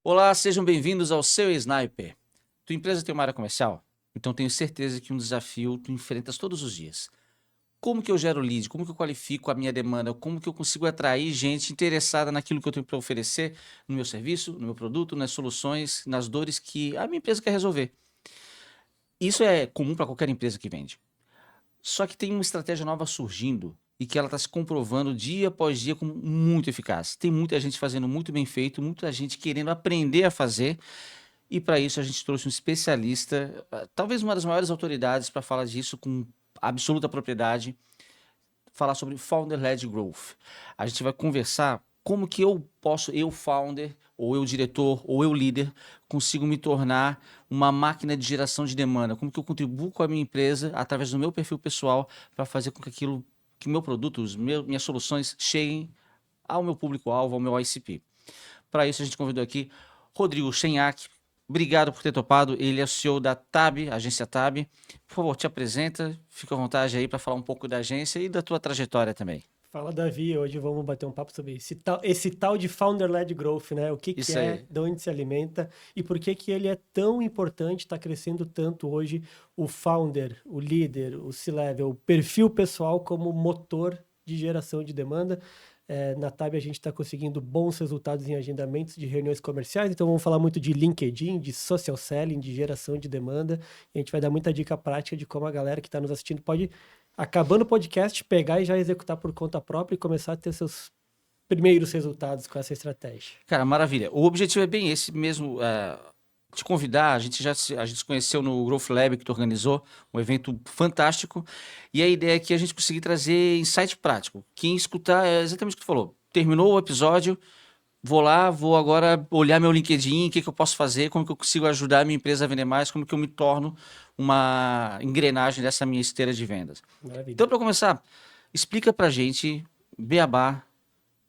Olá, sejam bem-vindos ao Seu Sniper. Tua empresa tem uma área comercial? Então tenho certeza que um desafio tu enfrentas todos os dias. Como que eu gero lead? Como que eu qualifico a minha demanda? Como que eu consigo atrair gente interessada naquilo que eu tenho para oferecer no meu serviço, no meu produto, nas soluções, nas dores que a minha empresa quer resolver? Isso é comum para qualquer empresa que vende. Só que tem uma estratégia nova surgindo e que ela está se comprovando dia após dia como muito eficaz. Tem muita gente fazendo muito bem feito, muita gente querendo aprender a fazer. E para isso a gente trouxe um especialista, talvez uma das maiores autoridades para falar disso com absoluta propriedade, falar sobre Founder-led Growth. A gente vai conversar como que eu posso, eu founder, ou eu diretor, ou eu líder, consigo me tornar uma máquina de geração de demanda, como que eu contribuo com a minha empresa através do meu perfil pessoal para fazer com que aquilo, que meu produto, minhas soluções cheguem ao meu público-alvo, ao meu ICP. Para isso a gente convidou aqui Rodrigo Schenhack. Obrigado por ter topado. Ele é o CEO da TAB, agência TAB. Por favor, te apresenta, fica à vontade aí para falar um pouco da agência e da tua trajetória também. Fala, Davi. Hoje vamos bater um papo sobre esse tal de Founder-led Growth, né? O que que Isso é, aí. de onde se alimenta e por que que ele é tão importante, está crescendo tanto hoje o founder, o líder, o C-level, o perfil pessoal como motor de geração de demanda. Na TAB a gente está conseguindo bons resultados em agendamentos de reuniões comerciais, então vamos falar muito de LinkedIn, de social selling, de geração de demanda. E a gente vai dar muita dica prática de como a galera que está nos assistindo pode, acabando o podcast, pegar e já executar por conta própria e começar a ter seus primeiros resultados com essa estratégia. Cara, maravilha. O objetivo é bem esse mesmo, te convidar. A gente se conheceu no Growth Lab que tu organizou, um evento fantástico. E a ideia é que a gente conseguir trazer insight prático. Quem escutar é exatamente o que tu falou. Terminou o episódio, vou lá, vou agora olhar meu LinkedIn, o que que eu posso fazer, como que eu consigo ajudar a minha empresa a vender mais, como que eu me torno uma engrenagem dessa minha esteira de vendas. Então, Maravilha. para começar, explica pra gente, beabá,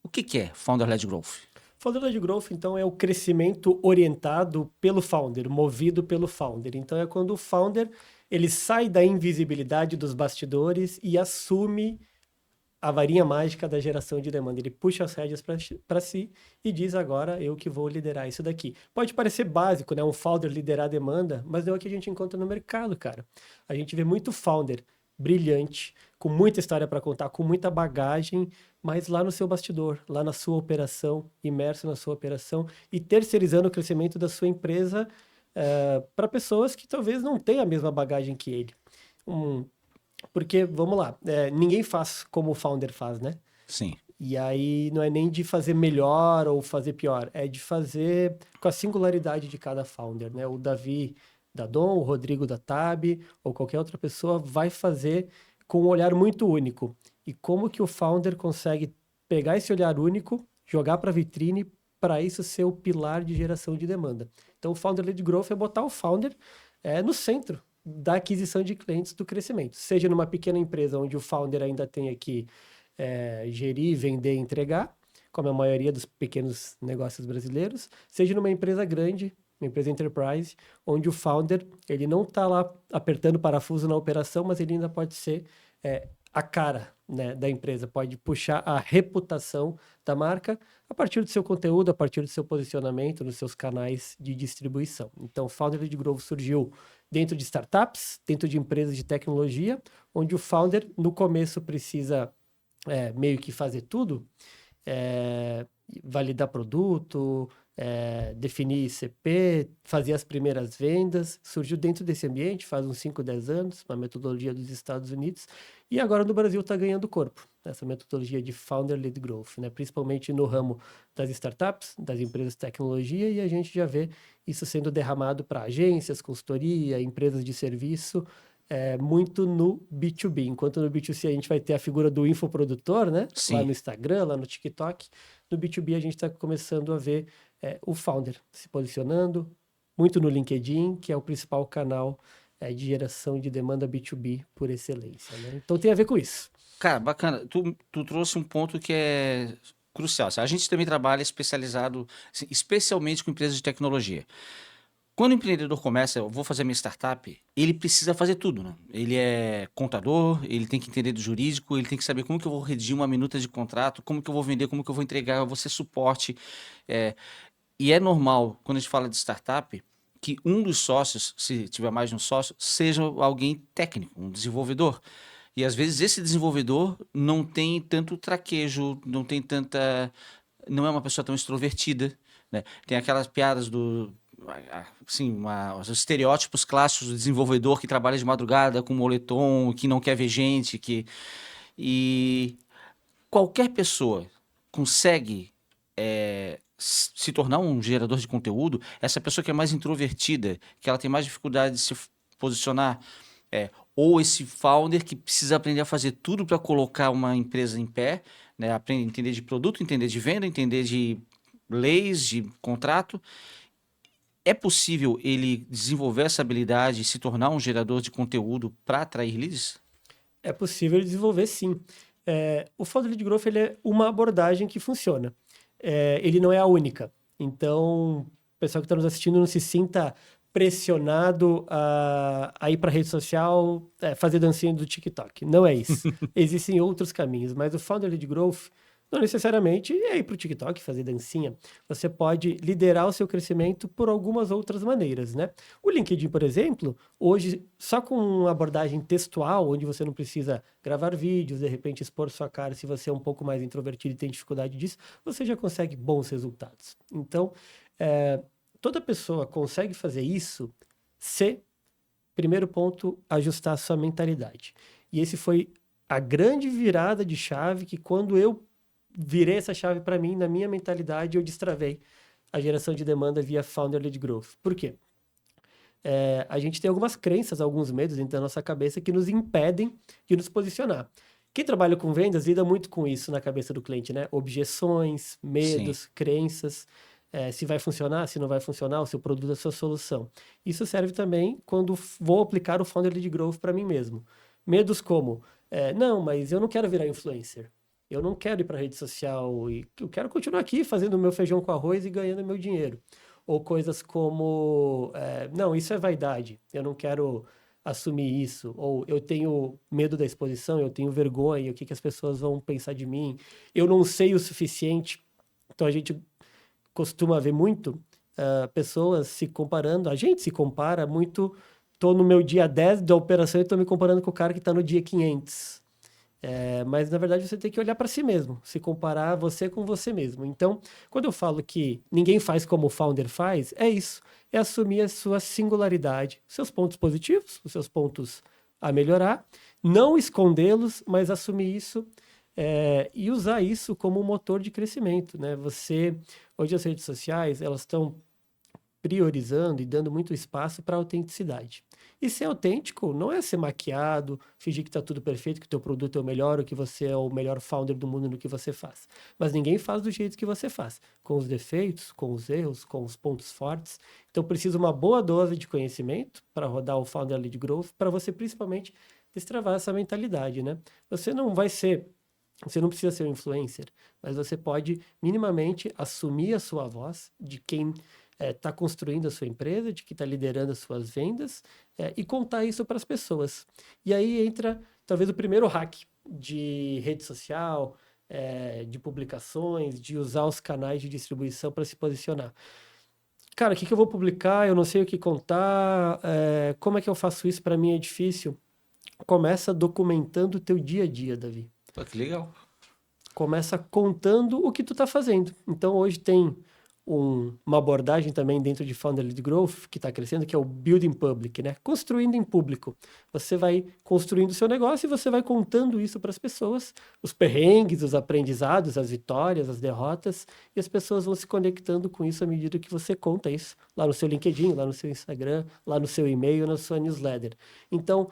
o que que é Founder-led Growth? Founder-led Growth, então, é o crescimento orientado pelo founder, movido pelo founder. Então, é quando o founder ele sai da invisibilidade dos bastidores e assume a varinha mágica da geração de demanda. Ele puxa as rédeas para si e diz agora eu que vou liderar isso daqui. Pode parecer básico, né? Um founder liderar a demanda, mas não é o que a gente encontra no mercado, cara. A gente vê muito founder brilhante, com muita história para contar, com muita bagagem, mas lá no seu bastidor, lá na sua operação, imerso na sua operação e terceirizando o crescimento da sua empresa para pessoas que talvez não tenham a mesma bagagem que ele. Um, porque, vamos lá, ninguém faz como o founder faz, né? Sim. E aí não é nem de fazer melhor ou fazer pior, é de fazer com a singularidade de cada founder, né? O Davi da Dom, o Rodrigo da Tab ou qualquer outra pessoa vai fazer com um olhar muito único. E como que o founder consegue pegar esse olhar único, jogar para a vitrine, para isso ser o pilar de geração de demanda. Então, o Founder-led Growth é botar o founder no centro da aquisição de clientes do crescimento. Seja numa pequena empresa onde o founder ainda tem que gerir, vender e entregar, como a maioria dos pequenos negócios brasileiros, seja numa empresa grande, uma empresa enterprise, onde o founder ele não está lá apertando parafuso na operação, mas ele ainda pode ser a cara, né, da empresa, pode puxar a reputação da marca a partir do seu conteúdo, a partir do seu posicionamento nos seus canais de distribuição. Então, o Founder-led Growth surgiu dentro de startups, dentro de empresas de tecnologia, onde o founder, no começo, precisa meio que fazer tudo, é, validar produto, definir ICP, fazer as primeiras vendas. Surgiu dentro desse ambiente faz uns 5, 10 anos, uma metodologia dos Estados Unidos, e agora no Brasil está ganhando corpo, essa metodologia de Founder-led Growth, né? Principalmente no ramo das startups, das empresas de tecnologia, e a gente já vê isso sendo derramado para agências, consultoria, empresas de serviço, muito no B2B. Enquanto no B2C a gente vai ter a figura do infoprodutor, né? Lá Sim. no Instagram, lá no TikTok. No B2B a gente está começando a ver o founder se posicionando muito no LinkedIn, que é o principal canal de geração de demanda B2B por excelência, né? Então tem a ver com isso. Cara, bacana. Tu trouxe um ponto que é crucial. A gente também trabalha especializado, assim, especialmente com empresas de tecnologia. Quando o empreendedor começa, eu vou fazer minha startup, ele precisa fazer tudo, né? Ele é contador, ele tem que entender do jurídico, ele tem que saber como que eu vou redigir uma minuta de contrato, como que eu vou vender, como que eu vou entregar, eu vou ser suporte. E é normal, quando a gente fala de startup, que um dos sócios, se tiver mais de um sócio, seja alguém técnico, um desenvolvedor. E às vezes esse desenvolvedor não tem tanto traquejo, não tem tanta. Não é uma pessoa tão extrovertida, né? Tem aquelas piadas do. Assim, os estereótipos clássicos do desenvolvedor que trabalha de madrugada com moletom, que não quer ver gente, que. E qualquer pessoa consegue se tornar um gerador de conteúdo, essa pessoa que é mais introvertida, que ela tem mais dificuldade de se posicionar, ou esse founder que precisa aprender a fazer tudo para colocar uma empresa em pé, né? Aprender a entender de produto, entender de venda, entender de leis, de contrato. É possível ele desenvolver essa habilidade e se tornar um gerador de conteúdo para atrair leads? É possível desenvolver, sim. O Founder Lead Growth ele é uma abordagem que funciona. Ele não é a única. Então, o pessoal que está nos assistindo não se sinta pressionado a ir para a rede social, fazer dancinha do TikTok. Não é isso. Existem outros caminhos, mas o Founder Lead Growth não necessariamente é ir para o TikTok fazer dancinha. Você pode liderar o seu crescimento por algumas outras maneiras, né? O LinkedIn, por exemplo, hoje, só com uma abordagem textual, onde você não precisa gravar vídeos, de repente expor sua cara, se você é um pouco mais introvertido e tem dificuldade disso, você já consegue bons resultados. Então, toda pessoa consegue fazer isso se, primeiro ponto, ajustar a sua mentalidade. E esse foi a grande virada de chave que quando eu virei essa chave para mim, na minha mentalidade, eu destravei a geração de demanda via Founder-led Growth. Por quê? A gente tem algumas crenças, alguns medos dentro da nossa cabeça que nos impedem de nos posicionar. Quem trabalha com vendas lida muito com isso na cabeça do cliente, né? Objeções, Sim. medos, crenças, se vai funcionar, se não vai funcionar, o seu produto, a sua solução. Isso serve também quando vou aplicar o Founder-led Growth para mim mesmo. Medos como, não, mas eu não quero virar influencer. Eu não quero ir para a rede social e eu quero continuar aqui fazendo o meu feijão com arroz e ganhando meu dinheiro. Ou coisas como, não, isso é vaidade, eu não quero assumir isso. Ou eu tenho medo da exposição, eu tenho vergonha, o que as pessoas vão pensar de mim. Eu não sei o suficiente. Então a gente costuma ver muito pessoas se comparando, a gente se compara muito. Estou no meu dia 10 da operação e estou me comparando com o cara que está no dia 500. Mas na verdade você tem que olhar para si mesmo, se comparar você com você mesmo. Então, quando eu falo que ninguém faz como o founder faz, é isso. É assumir a sua singularidade, seus pontos positivos, os seus pontos a melhorar, não escondê-los, mas assumir isso e usar isso como um motor de crescimento, né? Hoje as redes sociais, elas estão priorizando e dando muito espaço para a autenticidade. E ser autêntico não é ser maquiado, fingir que está tudo perfeito, que o teu produto é o melhor, ou que você é o melhor founder do mundo no que você faz. Mas ninguém faz do jeito que você faz, com os defeitos, com os erros, com os pontos fortes. Então precisa uma boa dose de conhecimento para rodar o Founder Lead Growth, para você principalmente destravar essa mentalidade, né? Você não precisa ser um influencer, mas você pode minimamente assumir a sua voz de quem está construindo a sua empresa, de que está liderando as suas vendas e contar isso para as pessoas. E aí entra talvez o primeiro hack de rede social, de publicações, de usar os canais de distribuição para se posicionar. Cara, o que eu vou publicar? Eu não sei o que contar. Como é que eu faço isso? Para mim é difícil. Começa documentando o teu dia a dia, Davi. Pô, que legal. Começa contando o que tu está fazendo. Então, hoje tem uma abordagem também dentro de Founder-led Growth que está crescendo, que é o Building Public, né? Construindo em público. Você vai construindo o seu negócio e você vai contando isso para as pessoas, os perrengues, os aprendizados, as vitórias, as derrotas, e as pessoas vão se conectando com isso à medida que você conta isso lá no seu LinkedIn, lá no seu Instagram, lá no seu e-mail, na sua newsletter. Então,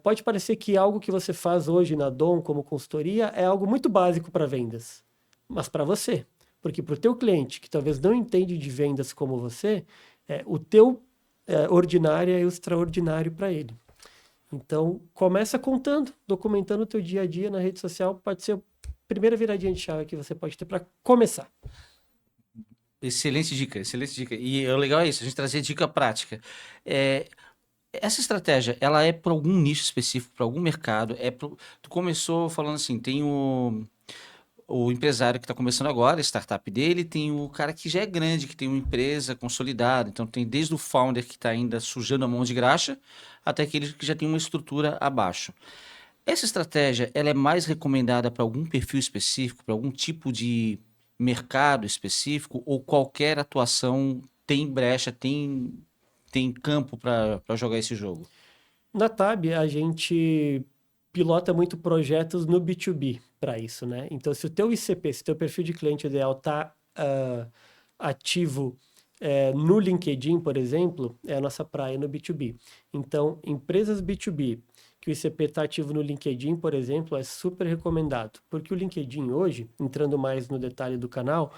pode parecer que algo que você faz hoje na Dom como consultoria é algo muito básico para vendas, mas para você. Porque para o teu cliente, que talvez não entende de vendas como você, o teu ordinário é extraordinário para ele. Então, começa contando, documentando o teu dia a dia na rede social. Pode ser a primeira viradinha de chave que você pode ter para começar. Excelente dica, excelente dica. E o legal é isso, a gente trazer dica prática. Essa estratégia, ela é para algum nicho específico, para algum mercado? Tu começou falando assim, tem o empresário que está começando agora, a startup dele, tem o cara que já é grande, que tem uma empresa consolidada. Então, tem desde o founder que está ainda sujando a mão de graxa, até aquele que já tem uma estrutura abaixo. Essa estratégia, ela é mais recomendada para algum perfil específico, para algum tipo de mercado específico, ou qualquer atuação tem brecha, tem campo para jogar esse jogo? Na Tab, a gente pilota muito projetos no B2B para isso, né? Então, se o teu ICP, se o teu perfil de cliente ideal está ativo no LinkedIn, por exemplo, é a nossa praia no B2B. Então, empresas B2B que o ICP está ativo no LinkedIn, por exemplo, é super recomendado, porque o LinkedIn hoje, entrando mais no detalhe do canal,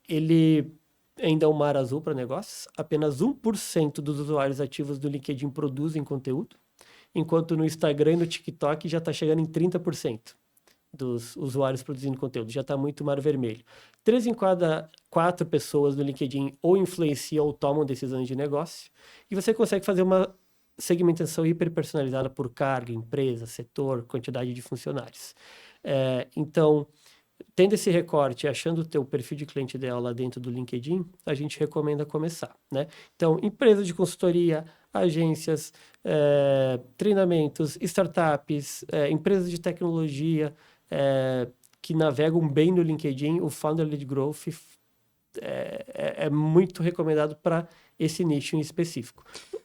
ele ainda é um mar azul para negócios. Apenas 1% dos usuários ativos do LinkedIn produzem conteúdo, enquanto no Instagram e no TikTok já está chegando em 30% dos usuários produzindo conteúdo. Já está muito mar vermelho. 3 em cada 4 pessoas no LinkedIn ou influenciam ou tomam decisões de negócio. E você consegue fazer uma segmentação hiperpersonalizada por cargo, empresa, setor, quantidade de funcionários. Então, tendo esse recorte, achando o teu perfil de cliente ideal lá dentro do LinkedIn, a gente recomenda começar, né? Então, empresas de consultoria, agências, treinamentos, startups, empresas de tecnologia que navegam bem no LinkedIn, o Founder Lead Growth é muito recomendado para esse nicho em específico.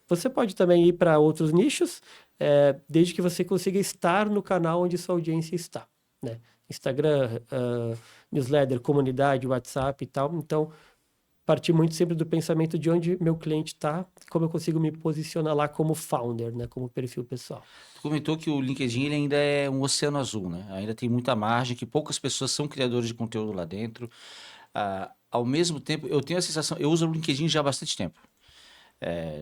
Você pode também ir para outros nichos, desde que você consiga estar no canal onde sua audiência está, né? Instagram, newsletter, comunidade, WhatsApp e tal. Então, partir muito sempre do pensamento de onde meu cliente está, como eu consigo me posicionar lá como founder, né? Como perfil pessoal. Tu comentou que o LinkedIn ele ainda é um oceano azul, né? Ainda tem muita margem, que poucas pessoas são criadores de conteúdo lá dentro. Ao mesmo tempo, eu tenho a sensação, eu uso o LinkedIn já há bastante tempo.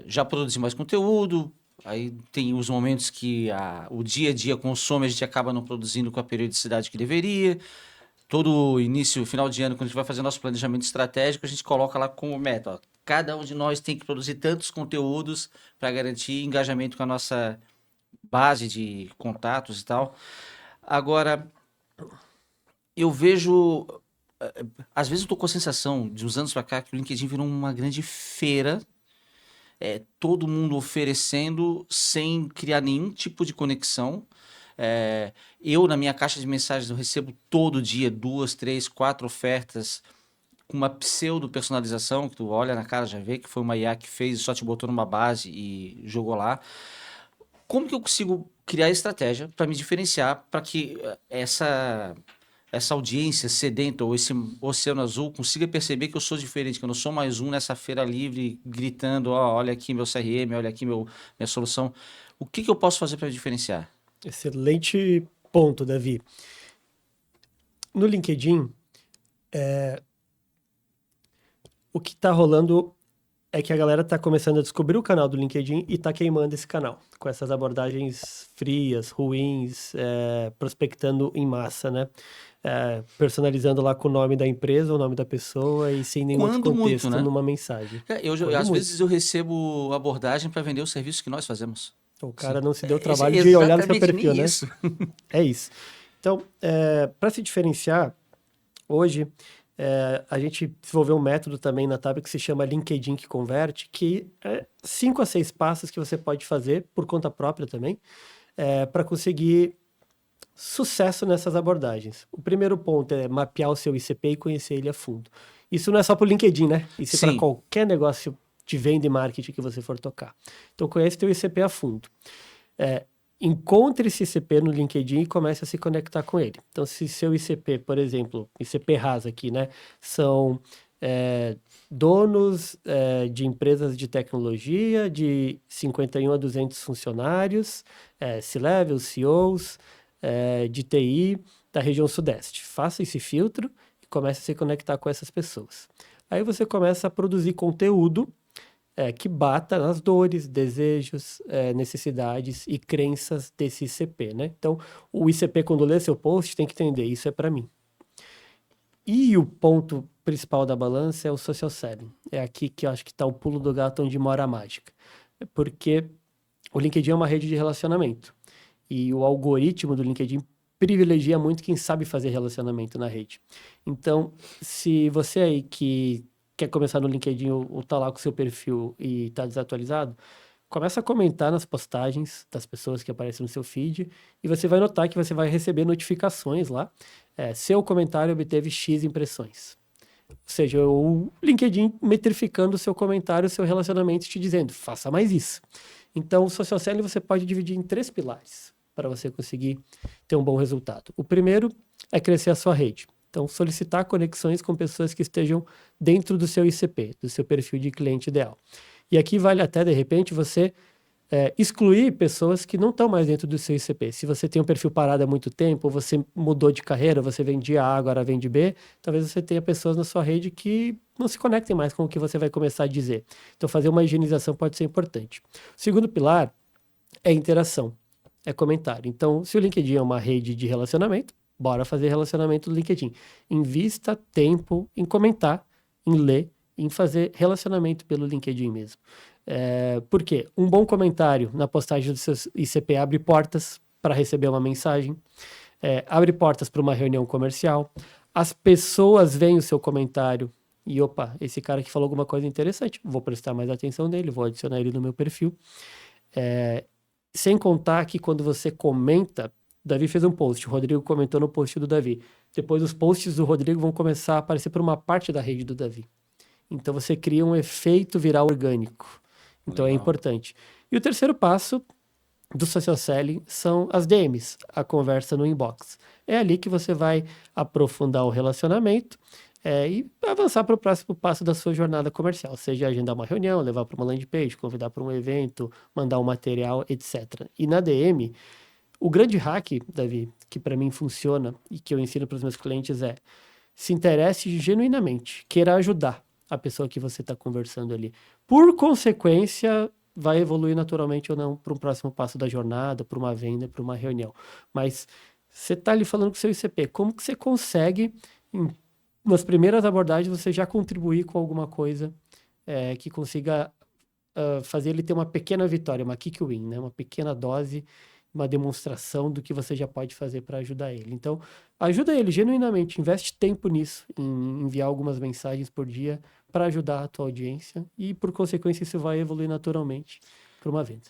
Já produzi mais conteúdo, aí tem os momentos que o dia a dia consome, a gente acaba não produzindo com a periodicidade que deveria. Todo início, final de ano, quando a gente vai fazer nosso planejamento estratégico, a gente coloca lá como meta, ó, cada um de nós tem que produzir tantos conteúdos para garantir engajamento com a nossa base de contatos e tal. Agora, eu vejo, às vezes eu tô com a sensação, de uns anos para cá, que o LinkedIn virou uma grande feira, todo mundo oferecendo sem criar nenhum tipo de conexão. Eu, na minha caixa de mensagens, eu recebo todo dia 2, 3, 4 ofertas com uma pseudo-personalização, que tu olha na cara, já vê que foi uma IA que fez, só te botou numa base e jogou lá. Como que eu consigo criar estratégia para me diferenciar, para que essa audiência sedenta ou esse oceano azul consiga perceber que eu sou diferente, que eu não sou mais um nessa feira livre gritando, ó, olha aqui meu CRM, olha aqui minha solução. O que eu posso fazer para diferenciar? Excelente ponto, Davi. No LinkedIn, o que está rolando é que a galera está começando a descobrir o canal do LinkedIn e está queimando esse canal, com essas abordagens frias, ruins, prospectando em massa, né? Personalizando lá com o nome da empresa, o nome da pessoa e sem nenhum outro Quando muito, contexto né? numa mensagem. Às Quando muito. vezes eu recebo abordagem para vender o serviço que nós fazemos. O Sim. cara não se deu o É trabalho de olhar no seu exatamente perfil, nem né? isso. É isso. Então, para se diferenciar, hoje a gente desenvolveu um método também na Tab que se chama LinkedIn que Converte, que é 5 a 6 passos que você pode fazer por conta própria também, para conseguir sucesso nessas abordagens. O primeiro ponto é mapear o seu ICP e conhecer ele a fundo. Isso não é só para o LinkedIn, né? Isso é para Sim. qualquer negócio de venda e marketing que você for tocar. Então, conhece teu ICP a fundo. Encontre esse ICP no LinkedIn e comece a se conectar com ele. Então, se seu ICP, por exemplo, ICP RAS aqui, né? São donos de empresas de tecnologia de 51 a 200 funcionários, C-level, CEOs, de TI da região sudeste. Faça esse filtro e comece a se conectar com essas pessoas. Aí você começa a produzir conteúdo que bata nas dores, desejos, necessidades e crenças desse ICP, né? Então, o ICP, quando lê seu post, tem que entender, isso é para mim. E o ponto principal da balança é o social selling. É aqui que eu acho que está o pulo do gato onde mora a mágica. Porque o LinkedIn é uma rede de relacionamento. E o algoritmo do LinkedIn privilegia muito quem sabe fazer relacionamento na rede. Então, se você aí que quer começar no LinkedIn ou tá lá com o seu perfil e tá desatualizado, começa a comentar nas postagens das pessoas que aparecem no seu feed e você vai notar que você vai receber notificações lá. Seu comentário obteve X impressões. Ou seja, o LinkedIn metrificando o seu comentário, o seu relacionamento, te dizendo, faça mais isso. Então, o social selling você pode dividir em 3 pilares para você conseguir ter um bom resultado. O primeiro é crescer a sua rede. Então, solicitar conexões com pessoas que estejam dentro do seu ICP, do seu perfil de cliente ideal. E aqui vale até, de repente, você excluir pessoas que não estão mais dentro do seu ICP. Se você tem um perfil parado há muito tempo, você mudou de carreira, você vendia A, agora vende B, talvez você tenha pessoas na sua rede que não se conectem mais com o que você vai começar a dizer. Então, fazer uma higienização pode ser importante. O segundo pilar é interação, é comentário. Então, se o LinkedIn é uma rede de relacionamento, bora fazer relacionamento do LinkedIn. Invista tempo em comentar, em ler, em fazer relacionamento pelo LinkedIn mesmo. Por quê? Um bom comentário na postagem do seu ICP abre portas para receber uma mensagem, abre portas para uma reunião comercial. As pessoas veem o seu comentário e, opa, esse cara aqui falou alguma coisa interessante, vou prestar mais atenção nele, vou adicionar ele no meu perfil. Sem contar que quando você comenta, Davi fez um post, o Rodrigo comentou no post do Davi. Depois os posts do Rodrigo vão começar a aparecer por uma parte da rede do Davi. Então você cria um efeito viral orgânico. Então é importante. E o terceiro passo do social selling são as DMs, a conversa no inbox. É ali que você vai aprofundar o relacionamento e avançar para o próximo passo da sua jornada comercial, seja agendar uma reunião, levar para uma landing page, convidar para um evento, mandar um material, etc. E na DM, o grande hack, Davi, que para mim funciona e que eu ensino para os meus clientes é se interesse genuinamente, queira ajudar a pessoa que você está conversando ali. Por consequência, vai evoluir naturalmente ou não para um próximo passo da jornada, para uma venda, para uma reunião. Mas você está ali falando com o seu ICP, como que você consegue, nas primeiras abordagens, você já contribuir com alguma coisa que consiga fazer ele ter uma pequena vitória, uma kick win, né? Uma pequena dose, uma demonstração do que você já pode fazer para ajudar ele. Então, ajuda ele genuinamente, investe tempo nisso, em enviar algumas mensagens por dia para ajudar a tua audiência e, por consequência, isso vai evoluir naturalmente para uma venda.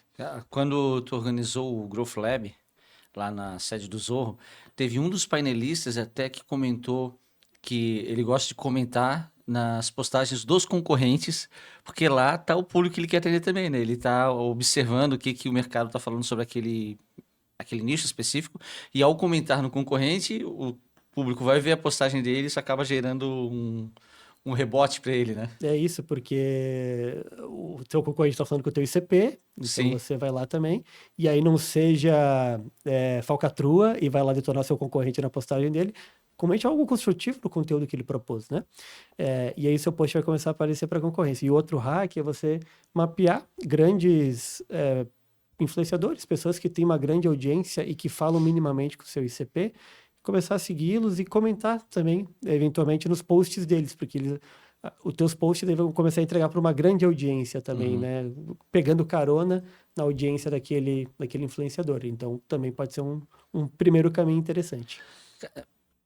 Quando tu organizou o Growth Lab, lá na sede do Zorro, teve um dos painelistas até que comentou que ele gosta de comentar nas postagens dos concorrentes, porque lá tá o público que ele quer atender também, né? Ele tá observando o que o mercado tá falando sobre aquele nicho específico, e ao comentar no concorrente, o público vai ver a postagem dele, isso acaba gerando um rebote para ele, né? É isso, porque o teu concorrente está falando com o teu ICP, então Sim. você vai lá também, e aí não seja falcatrua e vai lá detonar seu concorrente na postagem dele, comente algo construtivo no conteúdo que ele propôs, né? E aí seu post vai começar a aparecer para a concorrência. E outro hack é você mapear grandes influenciadores, pessoas que têm uma grande audiência e que falam minimamente com o seu ICP, começar a segui-los e comentar também, eventualmente, nos posts deles, porque os teus posts vão começar a entregar para uma grande audiência também, né? Pegando carona na audiência daquele influenciador. Então, também pode ser um primeiro caminho interessante.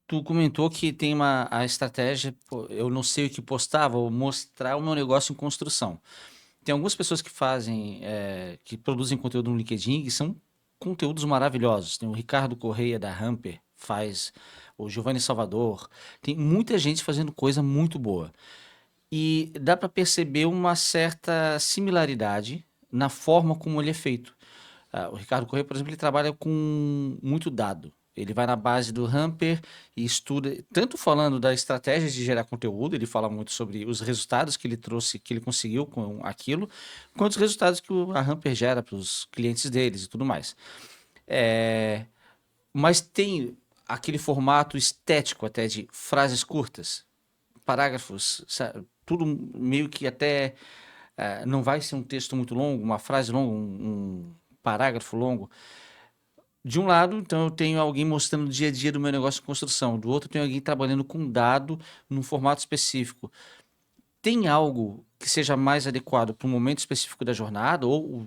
Tu comentou que tem a estratégia, eu não sei o que postar, vou mostrar o meu negócio em construção. Tem algumas pessoas que fazem, que produzem conteúdo no LinkedIn e são conteúdos maravilhosos. Tem o Ricardo Correia da Hamper, faz o Giovanni Salvador. Tem muita gente fazendo coisa muito boa. E dá para perceber uma certa similaridade na forma como ele é feito. O Ricardo Correia, por exemplo, ele trabalha com muito dado. Ele vai na base do Hamper e estuda, tanto falando da estratégia de gerar conteúdo, ele fala muito sobre os resultados que ele trouxe, que ele conseguiu com aquilo, quanto os resultados que a Hamper gera para os clientes deles e tudo mais. Mas tem aquele formato estético até de frases curtas, parágrafos, sabe? Tudo meio que até não vai ser um texto muito longo, uma frase longa, um parágrafo longo. De um lado, então, eu tenho alguém mostrando o dia a dia do meu negócio de construção. Do outro, eu tenho alguém trabalhando com dado num formato específico. Tem algo que seja mais adequado para um momento específico da jornada ou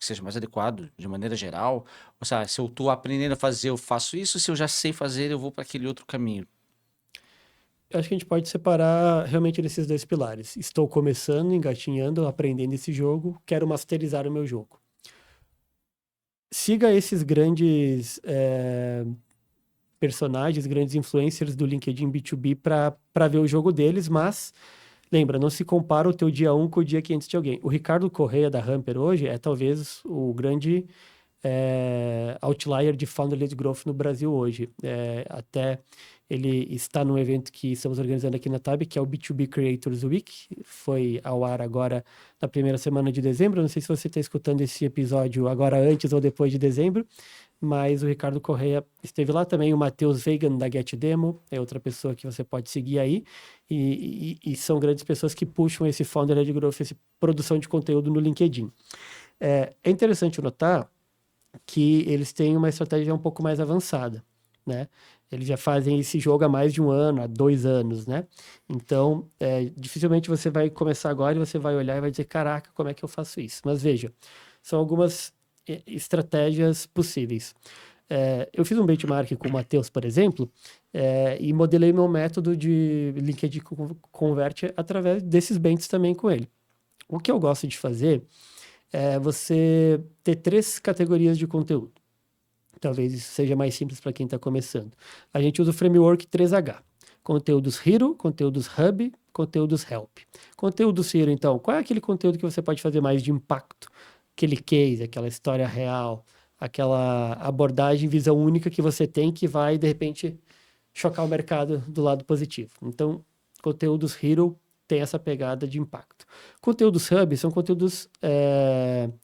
que seja mais adequado de maneira geral? Ou seja, se eu estou aprendendo a fazer, eu faço isso, se eu já sei fazer, eu vou para aquele outro caminho. Eu acho que a gente pode separar realmente nesses dois pilares. Estou começando, engatinhando, aprendendo esse jogo, quero masterizar o meu jogo. Siga esses grandes personagens, grandes influencers do LinkedIn B2B para ver o jogo deles, mas lembra, não se compara o teu dia 1 com o dia 500 de alguém. O Ricardo Correia da Hamper hoje é talvez o grande outlier de Founder-led Growth no Brasil hoje. Até ele está num evento que estamos organizando aqui na TAB, que é o B2B Creators Week. Foi ao ar agora na primeira semana de dezembro. Não sei se você está escutando esse episódio agora antes ou depois de dezembro, mas o Ricardo Correia esteve lá também. O Matheus Vegan da Get Demo é outra pessoa que você pode seguir aí. E são grandes pessoas que puxam esse Founder-led Growth, essa produção de conteúdo no LinkedIn. É interessante notar que eles têm uma estratégia um pouco mais avançada, né? Eles já fazem esse jogo há mais de 1 ano, há 2 anos, né? Então, dificilmente você vai começar agora e você vai olhar e vai dizer, caraca, como é que eu faço isso? Mas veja, são algumas estratégias possíveis. Eu fiz um benchmark com o Matheus, por exemplo, e modelei meu método de LinkedIn Convert através desses benches também com ele. O que eu gosto de fazer é você ter 3 categorias de conteúdo. Talvez isso seja mais simples para quem está começando. A gente usa o framework 3H. Conteúdos Hero, conteúdos Hub, conteúdos Help. Conteúdos Hero, então, qual é aquele conteúdo que você pode fazer mais de impacto? Aquele case, aquela história real, aquela abordagem, visão única que você tem que vai, de repente, chocar o mercado do lado positivo. Então, conteúdos Hero tem essa pegada de impacto. Conteúdos Hub são conteúdos,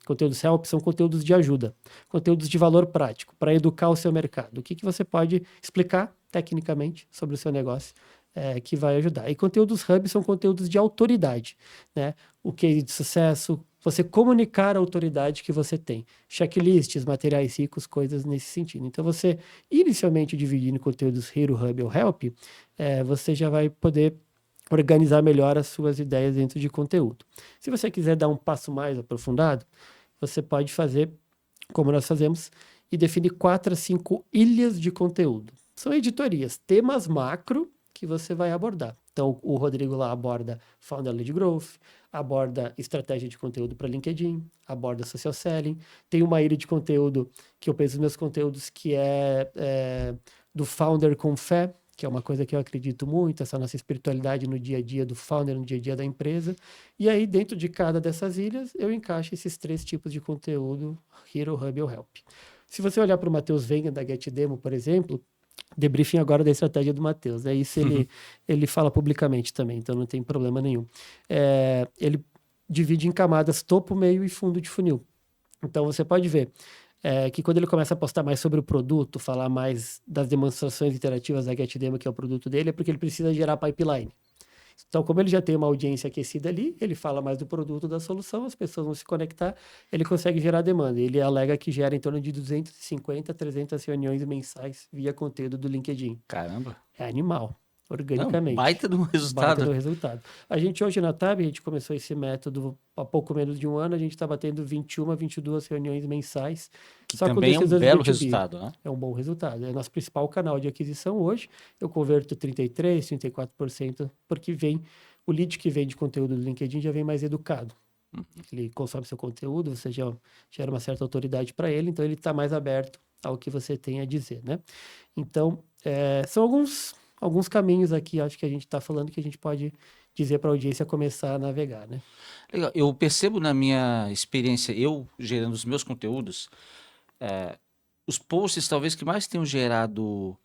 conteúdos Help são conteúdos de ajuda, conteúdos de valor prático, para educar o seu mercado. O que você pode explicar tecnicamente sobre o seu negócio que vai ajudar. E conteúdos Hub são conteúdos de autoridade, né? O case de sucesso, você comunicar a autoridade que você tem. Checklists, materiais ricos, coisas nesse sentido. Então, você, inicialmente, dividindo em conteúdos Hero, Hub ou Help, você já vai poder organizar melhor as suas ideias dentro de conteúdo. Se você quiser dar um passo mais aprofundado, você pode fazer como nós fazemos e definir 4 a 5 ilhas de conteúdo. São editorias, temas macro que você vai abordar. Então, o Rodrigo lá aborda Founder-led Growth, aborda estratégia de conteúdo para LinkedIn, aborda social selling. Tem uma ilha de conteúdo que eu penso nos meus conteúdos que é do Founder com Fé, que é uma coisa que eu acredito muito, essa nossa espiritualidade no dia a dia do founder, no dia a dia da empresa. E aí, dentro de cada dessas ilhas, eu encaixo esses 3 tipos de conteúdo, Hero, Hub ou Help. Se você olhar para o Matheus Venga, da Get Demo, por exemplo, debriefing agora da estratégia do Matheus. Isso ele fala publicamente também, então não tem problema nenhum. Ele divide em camadas topo, meio e fundo de funil. Então, você pode ver que quando ele começa a postar mais sobre o produto, falar mais das demonstrações interativas da GetDemo, que é o produto dele, é porque ele precisa gerar pipeline. Então, como ele já tem uma audiência aquecida ali, ele fala mais do produto, da solução, as pessoas vão se conectar, ele consegue gerar demanda. Ele alega que gera em torno de 250 a 300 reuniões mensais via conteúdo do LinkedIn. Caramba. É animal. Não, Organicamente. baita do Baita resultado. do resultado. A gente hoje na TAB, a gente começou esse método há pouco menos de 1 ano, a gente está batendo 21 a 22 reuniões mensais. Que só com também é um decisões belo B2B. resultado, né? É um bom resultado. É nosso principal canal de aquisição hoje. Eu converto 33%, 34%, porque vem o lead que vem de conteúdo do LinkedIn já vem mais educado. Ele consome seu conteúdo, você já gera uma certa autoridade para ele, então ele está mais aberto ao que você tem a dizer, né? Então, são alguns caminhos aqui, acho que a gente está falando que a gente pode dizer para a audiência começar a navegar, né? Legal. Eu percebo na minha experiência, eu gerando os meus conteúdos, os posts talvez que mais tenham gerado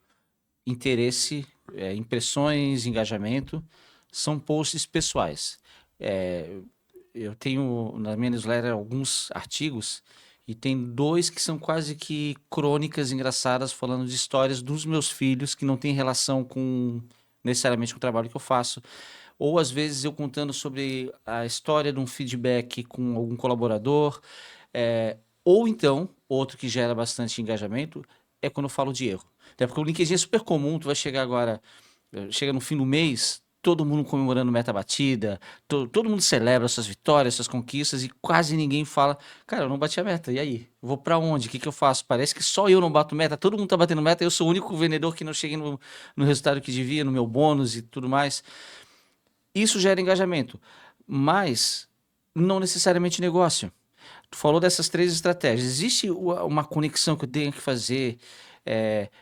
interesse, impressões, engajamento, são posts pessoais. Eu tenho na minha newsletter alguns artigos e tem 2 que são quase que crônicas engraçadas falando de histórias dos meus filhos que não tem relação com necessariamente com o trabalho que eu faço. Ou às vezes eu contando sobre a história de um feedback com algum colaborador. Ou então, outro que gera bastante engajamento quando eu falo de erro. Até porque o LinkedIn é super comum, tu vai chegar agora, chega no fim do mês, todo mundo comemorando meta batida, todo mundo celebra suas vitórias, suas conquistas e quase ninguém fala, cara, eu não bati a meta, e aí? Vou pra onde? O que que eu faço? Parece que só eu não bato meta, todo mundo tá batendo meta, eu sou o único vendedor que não cheguei no resultado que devia, no meu bônus e tudo mais. Isso gera engajamento, mas não necessariamente negócio. Tu falou dessas 3 estratégias. Existe uma conexão que eu tenho que fazer?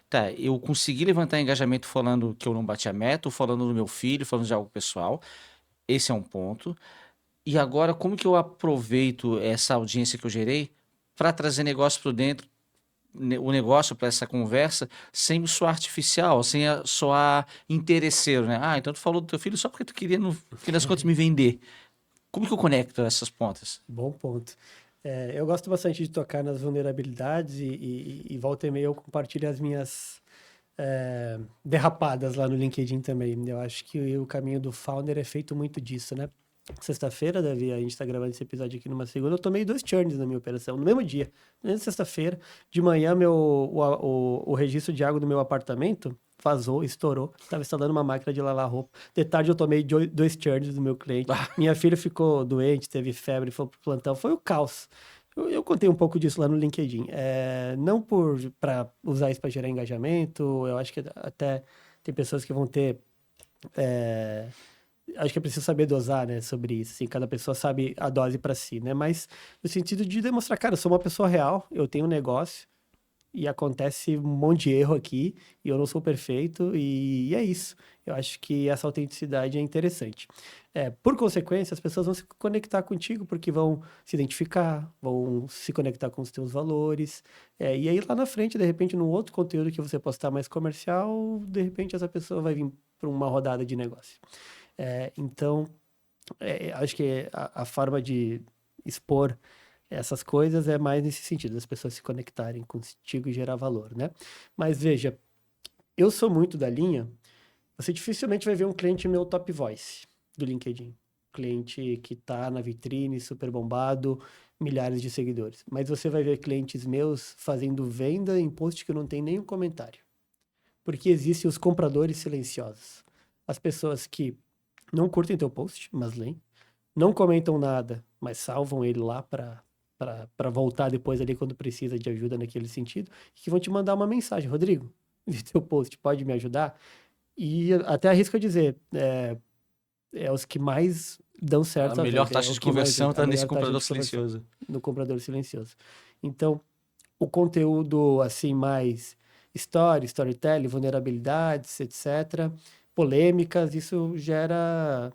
Tá, eu consegui levantar engajamento falando que eu não bati a meta, ou falando do meu filho, falando de algo pessoal. Esse é um ponto. E agora, como que eu aproveito essa audiência que eu gerei para trazer negócio para dentro, o negócio para essa conversa, sem soar artificial, sem soar interesseiro, né? Ah, então tu falou do teu filho só porque tu queria, no fim das contas, me vender. Como que eu conecto essas pontas? Bom ponto. Eu gosto bastante de tocar nas vulnerabilidades e volta e meia eu compartilho as minhas derrapadas lá no LinkedIn também. Eu acho que o caminho do founder é feito muito disso, né? Sexta-feira, Davi, a gente tá gravando esse episódio aqui numa segunda, eu tomei 2 churns na minha operação, no mesmo dia. Na sexta-feira, de manhã, o registro de água do meu apartamento vazou, estourou. Tava instalando uma máquina de lavar roupa. De tarde eu tomei 2 churns do meu cliente. Minha filha ficou doente, teve febre, foi pro plantão. Foi o caos. Eu contei um pouco disso lá no LinkedIn. Não para usar isso para gerar engajamento, eu acho que até tem pessoas que vão ter. Acho que é preciso saber dosar, né, sobre isso. Assim, cada pessoa sabe a dose para si, né? Mas no sentido de demonstrar, cara, eu sou uma pessoa real, eu tenho um negócio e acontece um monte de erro aqui e eu não sou perfeito e é isso. Eu acho que essa autenticidade é interessante. Por consequência, as pessoas vão se conectar contigo porque vão se identificar, vão se conectar com os teus valores. E aí lá na frente, de repente, num outro conteúdo que você postar mais comercial, de repente essa pessoa vai vir para uma rodada de negócio. Então, acho que a forma de expor essas coisas é mais nesse sentido, das pessoas se conectarem contigo e gerar valor, né? Mas veja, eu sou muito da linha, você dificilmente vai ver um cliente meu top voice do LinkedIn. Cliente que tá na vitrine, super bombado, milhares de seguidores. Mas você vai ver clientes meus fazendo venda em post que não tem nenhum comentário. Porque existem os compradores silenciosos. As pessoas que não curtem teu post, mas leem. Não comentam nada, mas salvam ele lá para voltar depois ali quando precisa de ajuda naquele sentido. E que vão te mandar uma mensagem. Rodrigo, vi teu post, pode me ajudar? E até arrisco a dizer, os que mais dão certo A à melhor venda. taxa É o de que mais conversão vende, a está nesse melhor taxa comprador de conversão silencioso. no comprador silencioso. Então, o conteúdo assim mais storytelling, vulnerabilidades, etc., polêmicas, isso gera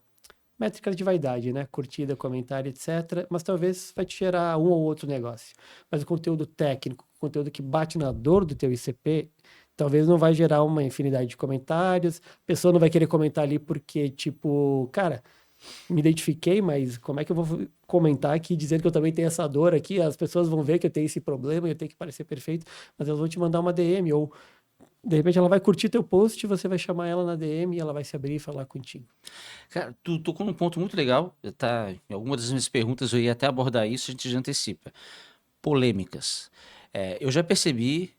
métricas de vaidade, né? Curtida, comentário, etc. Mas talvez vai te gerar um ou outro negócio. Mas o conteúdo técnico, o conteúdo que bate na dor do teu ICP, talvez não vai gerar uma infinidade de comentários. A pessoa não vai querer comentar ali porque, tipo, cara, me identifiquei, mas como é que eu vou comentar aqui dizendo que eu também tenho essa dor aqui? As pessoas vão ver que eu tenho esse problema e eu tenho que parecer perfeito, mas elas vão te mandar uma DM ou de repente ela vai curtir teu post, você vai chamar ela na DM e ela vai se abrir e falar contigo. Cara, tu tocou num ponto muito legal. Tá, em alguma das minhas perguntas eu ia até abordar isso, a gente já antecipa. Polêmicas. Eu já percebi.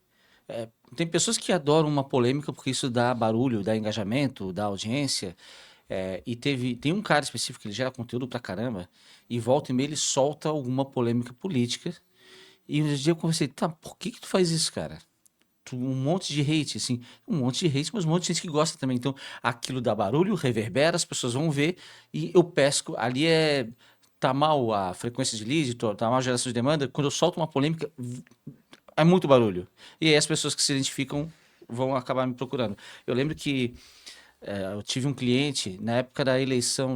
Tem pessoas que adoram uma polêmica porque isso dá barulho, dá engajamento, dá audiência. Tem um cara específico que ele gera conteúdo pra caramba e volta e meia ele solta alguma polêmica política. E um dia eu conversei, tá, por que que tu faz isso, cara? Um monte de hate, assim, um monte de hate, mas um monte de gente que gosta também. Então, aquilo dá barulho, reverbera, as pessoas vão ver e eu pesco. Ali tá mal a frequência de lead, tá mal a geração de demanda. Quando eu solto uma polêmica, é muito barulho. E aí as pessoas que se identificam vão acabar me procurando. Eu lembro que eu tive um cliente na época da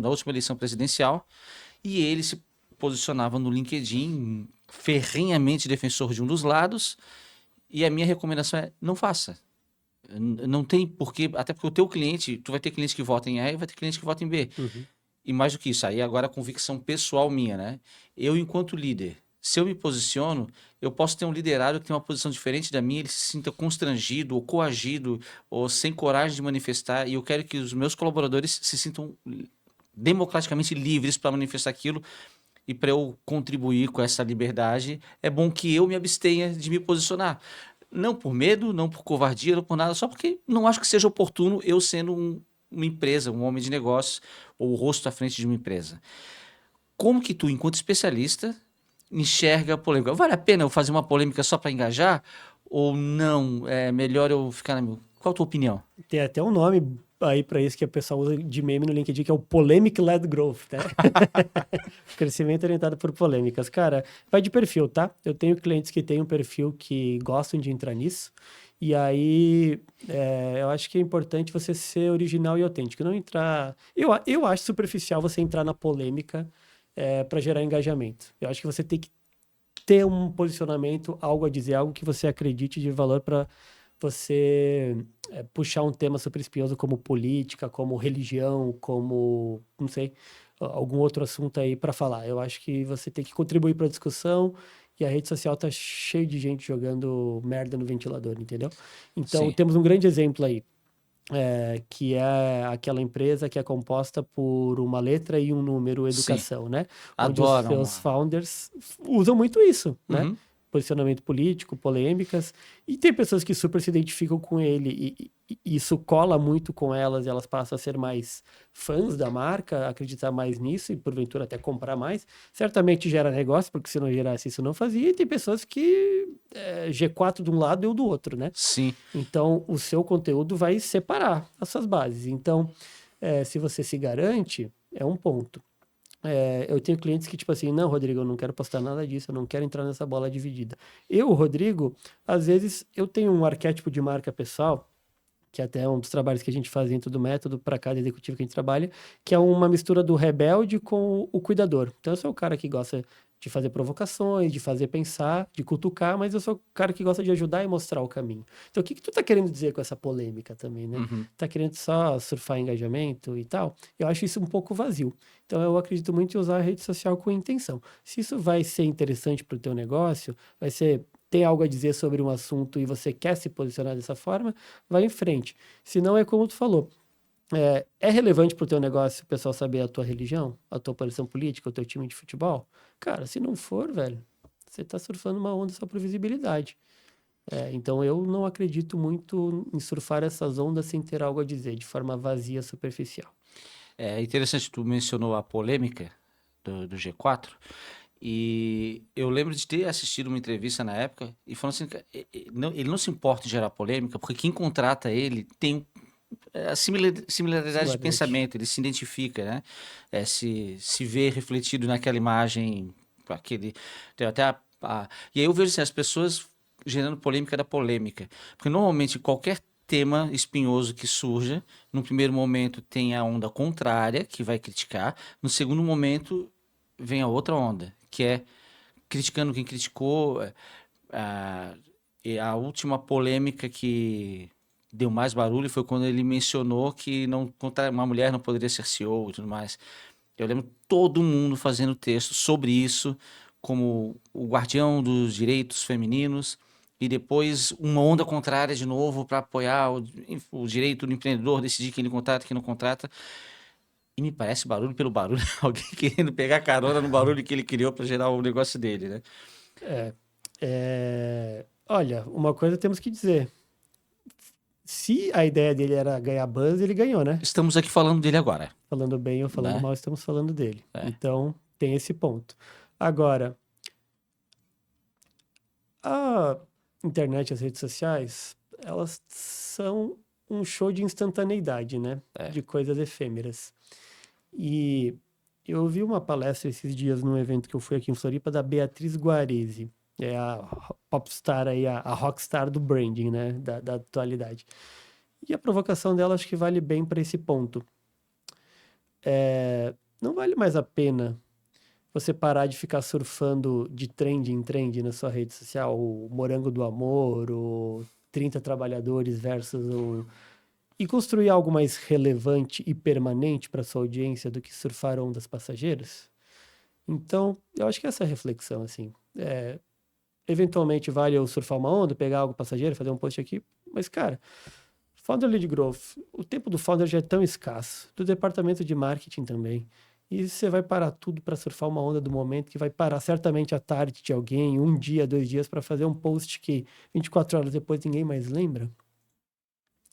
última eleição presidencial, e ele se posicionava no LinkedIn, ferrenhamente defensor de um dos lados, e a minha recomendação é: não faça. Não tem porquê, até porque o teu cliente, tu vai ter cliente que vota em A e vai ter cliente que vota em B. Uhum. E mais do que isso, aí agora a convicção pessoal minha, né? Eu, enquanto líder, se eu me posiciono, eu posso ter um liderado que tem uma posição diferente da minha, ele se sinta constrangido ou coagido ou sem coragem de manifestar, e eu quero que os meus colaboradores se sintam democraticamente livres para manifestar aquilo. E para eu contribuir com essa liberdade, é bom que eu me abstenha de me posicionar. Não por medo, não por covardia, não por nada, só porque não acho que seja oportuno eu sendo uma empresa, um homem de negócios, ou o rosto à frente de uma empresa. Como que tu, enquanto especialista, enxerga a polêmica? Vale a pena eu fazer uma polêmica só para engajar? Ou não? É melhor eu ficar na minha... Qual a tua opinião? Tem até um nome aí para isso que o pessoal usa de meme no LinkedIn, que é o Polemic Led Growth, né? Crescimento orientado por polêmicas. Cara, vai de perfil, tá? Eu tenho clientes que têm um perfil que gostam de entrar nisso. E aí, eu acho que é importante você ser original e autêntico. Não entrar... Eu acho superficial você entrar na polêmica para gerar engajamento. Eu acho que você tem que ter um posicionamento, algo a dizer, algo que você acredite de valor para você puxar um tema super espinhoso como política, como religião, como, não sei, algum outro assunto aí para falar. Eu acho que você tem que contribuir para a discussão e a rede social tá cheia de gente jogando merda no ventilador, entendeu? Então, Sim. temos um grande exemplo aí, que é aquela empresa que é composta por uma letra e um número, Sim. educação, né? Onde os Adoram. seus founders usam muito isso, né? Uhum. Posicionamento político, polêmicas, e tem pessoas que super se identificam com ele e isso cola muito com elas, e elas passam a ser mais fãs da marca, acreditar mais nisso e porventura até comprar mais. Certamente gera negócio, porque se não gerasse isso não fazia, e tem pessoas que G4 de um lado e o do outro, né? Sim. Então, o seu conteúdo vai separar as suas bases. Então, se você se garante, é um ponto. Eu tenho clientes que, tipo assim, não, Rodrigo, eu não quero postar nada disso, eu não quero entrar nessa bola dividida. Eu, Rodrigo, às vezes, eu tenho um arquétipo de marca pessoal, que até é um dos trabalhos que a gente faz dentro do método para cada executivo que a gente trabalha, que é uma mistura do rebelde com o cuidador. Então, eu sou o cara que gosta de fazer provocações, de fazer pensar, de cutucar, mas eu sou o cara que gosta de ajudar e mostrar o caminho. Então, o que que tu tá querendo dizer com essa polêmica também, né? Uhum. Tá querendo só surfar engajamento e tal? Eu acho isso um pouco vazio. Então, eu acredito muito em usar a rede social com intenção. Se isso vai ser interessante para o teu negócio, tem algo a dizer sobre um assunto e você quer se posicionar dessa forma, vai em frente. Se não, é como tu falou. É relevante para o teu negócio o pessoal saber a tua religião, a tua posição política, o teu time de futebol? Cara, se não for, velho, você tá surfando uma onda só por visibilidade. Então eu não acredito muito em surfar essas ondas sem ter algo a dizer, de forma vazia, superficial. É interessante, tu mencionou a polêmica do G4, e eu lembro de ter assistido uma entrevista na época e falando assim, ele não se importa em gerar polêmica, porque quem contrata ele tem a similaridade de Similaridade. pensamento, ele se identifica, né? Se vê refletido naquela imagem, aquele, tem até e aí eu vejo assim, as pessoas gerando polêmica da polêmica, porque normalmente qualquer tema espinhoso que surja, no primeiro momento tem a onda contrária, que vai criticar, no segundo momento vem a outra onda, que é criticando quem criticou. E a última polêmica que deu mais barulho foi quando ele mencionou que uma mulher não poderia ser CEO e tudo mais. Eu lembro todo mundo fazendo texto sobre isso, como o guardião dos direitos femininos, e depois uma onda contrária de novo para apoiar o direito do empreendedor decidir quem ele contrata e quem não contrata. E me parece barulho pelo barulho, alguém querendo pegar carona no barulho que ele criou para gerar o negócio dele, né? Olha, uma coisa temos que dizer. Se a ideia dele era ganhar buzz, ele ganhou, né? Estamos aqui falando dele agora, Falando bem ou falando né? mal, estamos falando dele. É. Então, tem esse ponto. Agora, a internet, as redes sociais, elas são um show de instantaneidade, né? É. De coisas efêmeras. E eu ouvi uma palestra esses dias num evento que eu fui aqui em Floripa da Beatriz Guarese. É a popstar aí, a rockstar do branding, né? Da atualidade. E a provocação dela acho que vale bem para esse ponto. Não vale mais a pena você parar de ficar surfando de trend em trend na sua rede social, o morango do amor, o 30 trabalhadores versus o... E construir algo mais relevante e permanente para sua audiência do que surfar ondas passageiras? Então, eu acho que essa é a reflexão, assim. Eventualmente vale eu surfar uma onda, pegar algo passageiro, fazer um post aqui, mas, cara, Founder Lead Growth, o tempo do founder já é tão escasso, do departamento de marketing também. E você vai parar tudo para surfar uma onda do momento que vai parar certamente à tarde de alguém, um dia, 2 dias, para fazer um post que 24 horas depois ninguém mais lembra.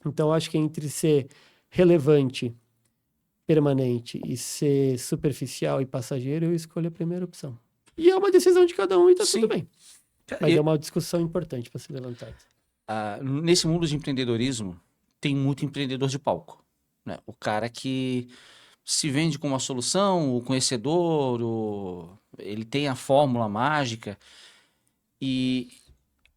Então, acho que entre ser relevante, permanente e ser superficial e passageiro, eu escolho a primeira opção. E é uma decisão de cada um e tá Sim. tudo bem. Mas E, é uma discussão importante para ser levantada. nesse mundo de empreendedorismo, tem muito empreendedor de palco, né? O cara que se vende como uma solução, o conhecedor, ele tem a fórmula mágica. E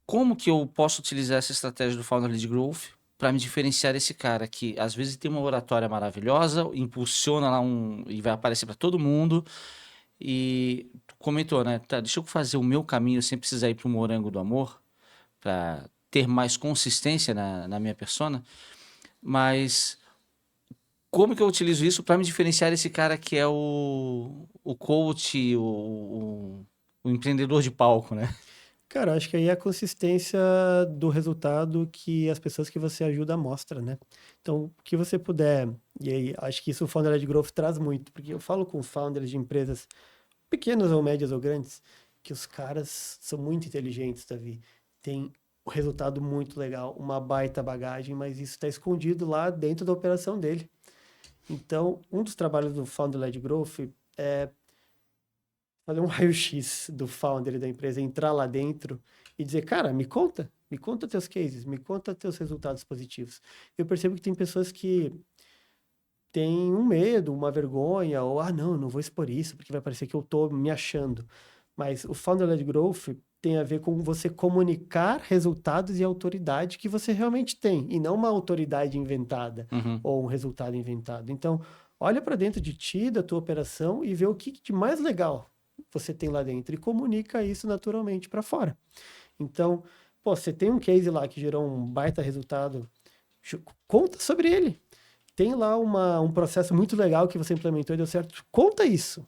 como que eu posso utilizar essa estratégia do Founder-led Growth para me diferenciar desse cara que às vezes tem uma oratória maravilhosa, impulsiona lá e vai aparecer para todo mundo e tu comentou, né? Tá, deixa eu fazer o meu caminho sem precisar ir para o morango do amor, para ter mais consistência na minha persona, mas como que eu utilizo isso para me diferenciar desse cara que é o coach, o empreendedor de palco, né? Cara, acho que aí é a consistência do resultado que as pessoas que você ajuda mostram, né? Então, o que você puder, e aí acho que isso o Founder-led Growth traz muito, porque eu falo com founders de empresas pequenas ou médias ou grandes, que os caras são muito inteligentes, Davi. Tem o resultado muito legal, uma baita bagagem, mas isso está escondido lá dentro da operação dele. Então, um dos trabalhos do Founder-led Growth é fazer um raio-x do founder da empresa, entrar lá dentro e dizer, cara, me conta teus cases, me conta teus resultados positivos. Eu percebo que tem pessoas que têm um medo, uma vergonha, ou, não, não vou expor isso, porque vai parecer que eu tô me achando. Mas o Founder-led Growth tem a ver com você comunicar resultados e autoridade que você realmente tem, e não uma autoridade inventada Uhum. ou um resultado inventado. Então, olha para dentro de ti, da tua operação e vê o que de mais legal você tem lá dentro e comunica isso naturalmente para fora. Então, pô, você tem um case lá que gerou um baita resultado, conta sobre ele. Tem lá um processo muito legal que você implementou e deu certo, conta isso.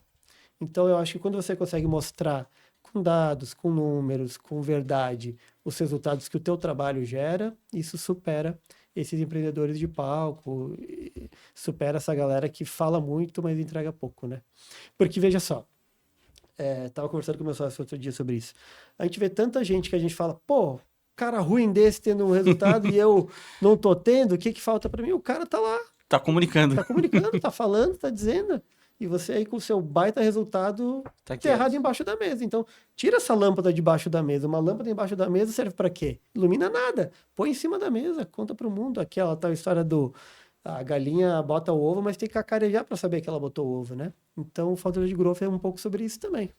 Então, eu acho que quando você consegue mostrar com dados, com números, com verdade, os resultados que o teu trabalho gera, isso supera esses empreendedores de palco, supera essa galera que fala muito, mas entrega pouco, né? Porque, veja só, tava conversando com meu sócio outro dia sobre isso. A gente vê tanta gente que a gente fala, pô, cara ruim desse tendo um resultado e eu não tô tendo, o que que falta para mim? O cara Tá comunicando. tá comunicando, tá falando, tá dizendo. E você aí com o seu baita resultado Tá enterrado quieto. embaixo da mesa. Então, tira essa lâmpada debaixo da mesa. Uma lâmpada embaixo da mesa serve para quê? Ilumina nada. Põe em cima da mesa, conta pro mundo. Aquela tal história do a galinha bota o ovo, mas tem que cacarejar para saber que ela botou o ovo, né? Então, o Founder de Growth é um pouco sobre isso também.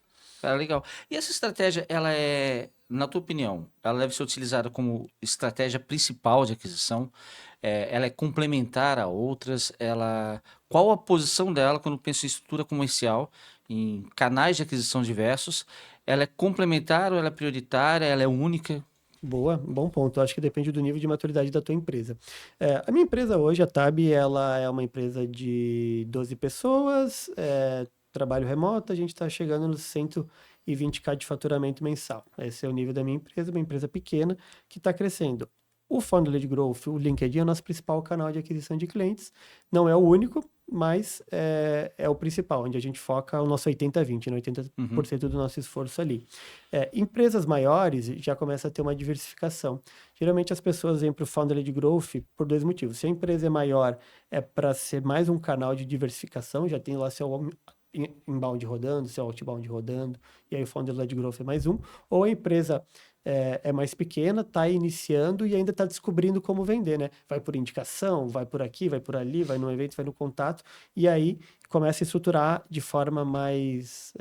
Cara, legal. E essa estratégia, ela é, na tua opinião, ela deve ser utilizada como estratégia principal de aquisição? Ela é complementar a outras? Qual a posição dela quando penso em estrutura comercial, em canais de aquisição diversos? Ela é complementar ou ela é prioritária? Ela é única? Boa, bom ponto. Eu acho que depende do nível de maturidade da tua empresa. A minha empresa hoje, a TAB, ela é uma empresa de 12 pessoas, trabalho remoto, a gente está chegando nos 120K de faturamento mensal. Esse é o nível da minha empresa, uma empresa pequena que está crescendo. O Funnel Growth, o LinkedIn é o nosso principal canal de aquisição de clientes. Não é o único, mas é o principal, onde a gente foca o nosso 80-20, né? 80% do nosso esforço ali. Empresas maiores já começa a ter uma diversificação. Geralmente as pessoas vêm para o Founder de Growth por dois motivos. Se a empresa é maior, é para ser mais um canal de diversificação, já tem lá seu inbound rodando, seu outbound rodando, e aí o Founder Led Growth é mais um. Ou a empresa é mais pequena, está iniciando e ainda está descobrindo como vender, né? Vai por indicação, vai por aqui, vai por ali, vai no evento, vai no contato, e aí começa a estruturar de forma mais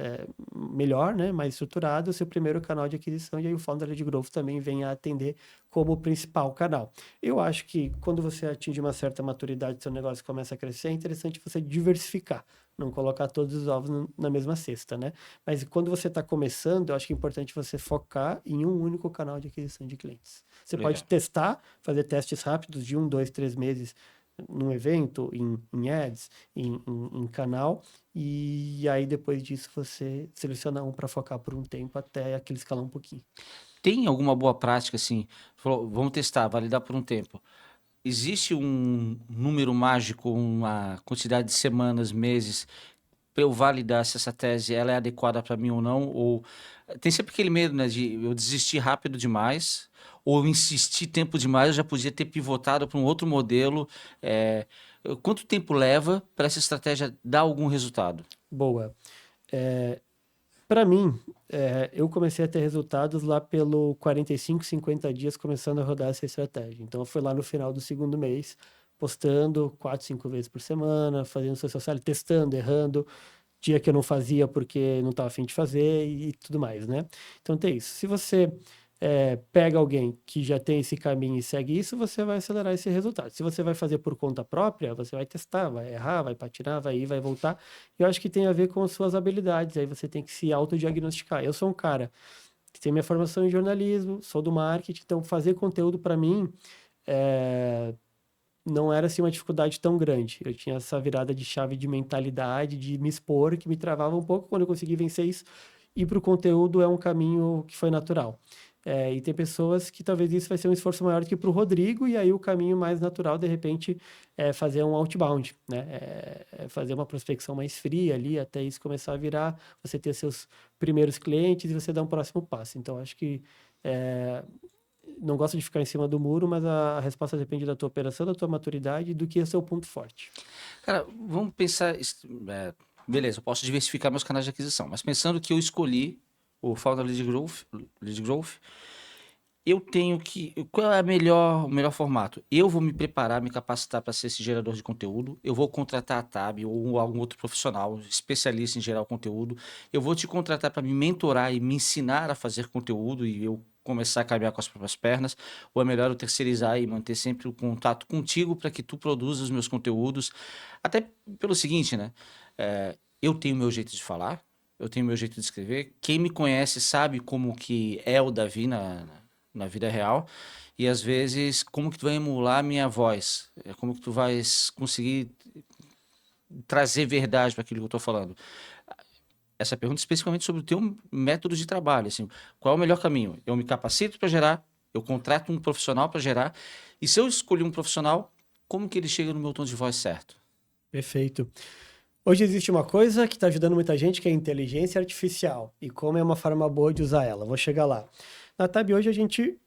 melhor, né? Mais estruturado o seu primeiro canal de aquisição, e aí o Founder Led Growth também vem a atender como principal canal. Eu acho que quando você atinge uma certa maturidade, seu negócio começa a crescer, é interessante você diversificar, não colocar todos os ovos na mesma cesta, né? Mas quando você está começando, eu acho que é importante você focar em um único canal de aquisição de clientes. Você Legal. pode testar, fazer testes rápidos de 1, 2, 3 meses num evento, em ads, em canal, e aí depois disso você seleciona um para focar por um tempo até aquele escalar um pouquinho. Tem alguma boa prática, assim? Falou, vamos testar, validar por um tempo. Existe um número mágico, uma quantidade de semanas, meses, para eu validar se essa tese ela é adequada para mim ou não? Ou tem sempre aquele medo, né, de eu desistir rápido demais, ou eu insisti tempo demais, eu já podia ter pivotado para um outro modelo. Quanto tempo leva para essa estratégia dar algum resultado? Boa. Para mim, eu comecei a ter resultados lá pelo 45, 50 dias começando a rodar essa estratégia. Então, eu fui lá no final do segundo mês, postando 4, 5 vezes por semana, fazendo social selling, testando, errando, dia que eu não fazia porque não estava afim de fazer e tudo mais, né? Então, tem isso. Se você pega alguém que já tem esse caminho e segue isso, você vai acelerar esse resultado. Se você vai fazer por conta própria, você vai testar, vai errar, vai patinar, vai ir, vai voltar. Eu acho que tem a ver com as suas habilidades. Aí você tem que se autodiagnosticar. Eu sou um cara que tem minha formação em jornalismo, sou do marketing, então fazer conteúdo para mim não era assim uma dificuldade tão grande. Eu tinha essa virada de chave de mentalidade, de me expor, que me travava um pouco. Quando eu consegui vencer isso, ir para o conteúdo é um caminho que foi natural. E tem pessoas que talvez isso vai ser um esforço maior do que para o Rodrigo, e aí o caminho mais natural, de repente, é fazer um outbound, né? Fazer uma prospecção mais fria ali, até isso começar a virar, você ter seus primeiros clientes e você dar um próximo passo. Então, acho que não gosto de ficar em cima do muro, mas a resposta depende da tua operação, da tua maturidade e do que é seu ponto forte. Cara, vamos pensar. Beleza, eu posso diversificar meus canais de aquisição, mas pensando que eu escolhi o Founder Lead Growth, eu tenho que. Qual é o melhor formato? Eu vou me preparar, me capacitar para ser esse gerador de conteúdo. Eu vou contratar a Tab ou algum outro profissional especialista em gerar o conteúdo. Eu vou te contratar para me mentorar e me ensinar a fazer conteúdo e eu começar a caminhar com as próprias pernas. Ou é melhor eu terceirizar e manter sempre o contato contigo para que tu produza os meus conteúdos. Até pelo seguinte, né? Eu tenho meu jeito de falar, eu tenho meu jeito de escrever. Quem me conhece sabe como que é o Davi na vida real, e às vezes como que tu vai emular a minha voz, como que tu vais conseguir trazer verdade para aquilo que eu estou falando. Essa pergunta especificamente sobre o teu método de trabalho, assim, qual é o melhor caminho? Eu me capacito para gerar, eu contrato um profissional para gerar, e se eu escolher um profissional, como que ele chega no meu tom de voz certo? Perfeito. Hoje existe uma coisa que está ajudando muita gente, que é a inteligência artificial. E como é uma forma boa de usar ela. Vou chegar lá. Na Tab hoje a gente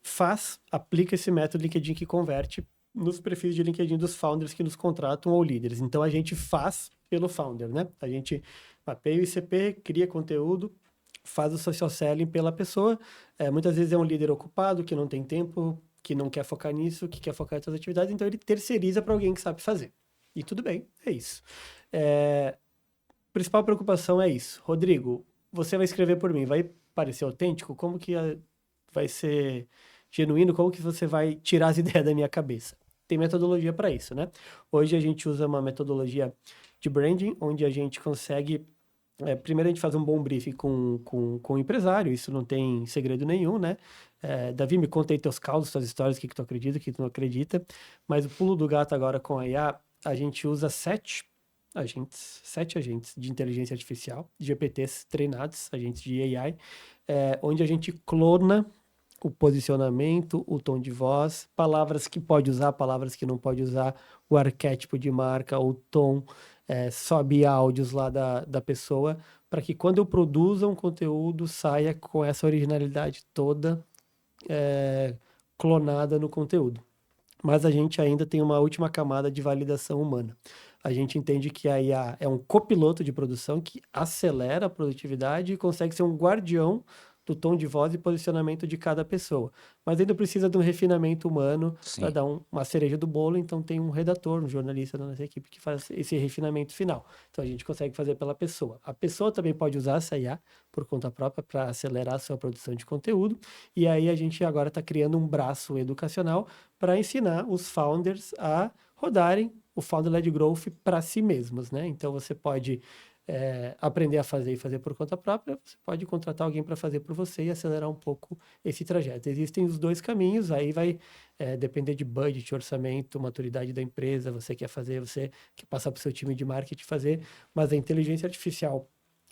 aplica esse método LinkedIn que converte nos perfis de LinkedIn dos founders que nos contratam ou líderes. Então a gente faz pelo founder, né? A gente mapeia o ICP, cria conteúdo, faz o social selling pela pessoa. Muitas vezes é um líder ocupado, que não tem tempo, que não quer focar nisso, que quer focar em outras atividades, então ele terceiriza para alguém que sabe fazer. E tudo bem, é isso. Principal preocupação é isso. Rodrigo, você vai escrever por mim, vai parecer autêntico? Como que vai ser genuíno? Como que você vai tirar as ideias da minha cabeça? Tem metodologia para isso, né? Hoje a gente usa uma metodologia de branding, onde a gente consegue... primeiro a gente faz um bom briefing com o empresário, isso não tem segredo nenhum, né? Davi, me conta aí teus causos, tuas histórias, o que tu acredita, o que tu não acredita. Mas o pulo do gato agora com a IA, a gente usa 7 agentes de inteligência artificial, GPTs treinados, agentes de AI, onde a gente clona o posicionamento, o tom de voz, palavras que pode usar, palavras que não pode usar, o arquétipo de marca, o tom, sobe áudios lá da pessoa, para que quando eu produza um conteúdo saia com essa originalidade toda clonada no conteúdo. Mas a gente ainda tem uma última camada de validação humana. A gente entende que a IA é um copiloto de produção que acelera a produtividade e consegue ser um guardião do tom de voz e posicionamento de cada pessoa. Mas ainda precisa de um refinamento humano para Sim. dar uma cereja do bolo, então tem um redator, um jornalista da nossa equipe que faz esse refinamento final. Então a gente consegue fazer pela pessoa. A pessoa também pode usar essa IA por conta própria para acelerar a sua produção de conteúdo, e aí a gente agora está criando um braço educacional para ensinar os founders a rodarem o Founder-led Growth para si mesmos, né? Então você pode aprender a fazer e fazer por conta própria, você pode contratar alguém para fazer por você e acelerar um pouco esse trajeto. Existem os dois caminhos, aí vai depender de budget, orçamento, maturidade da empresa, você quer fazer, você quer passar para o seu time de marketing fazer, mas a inteligência artificial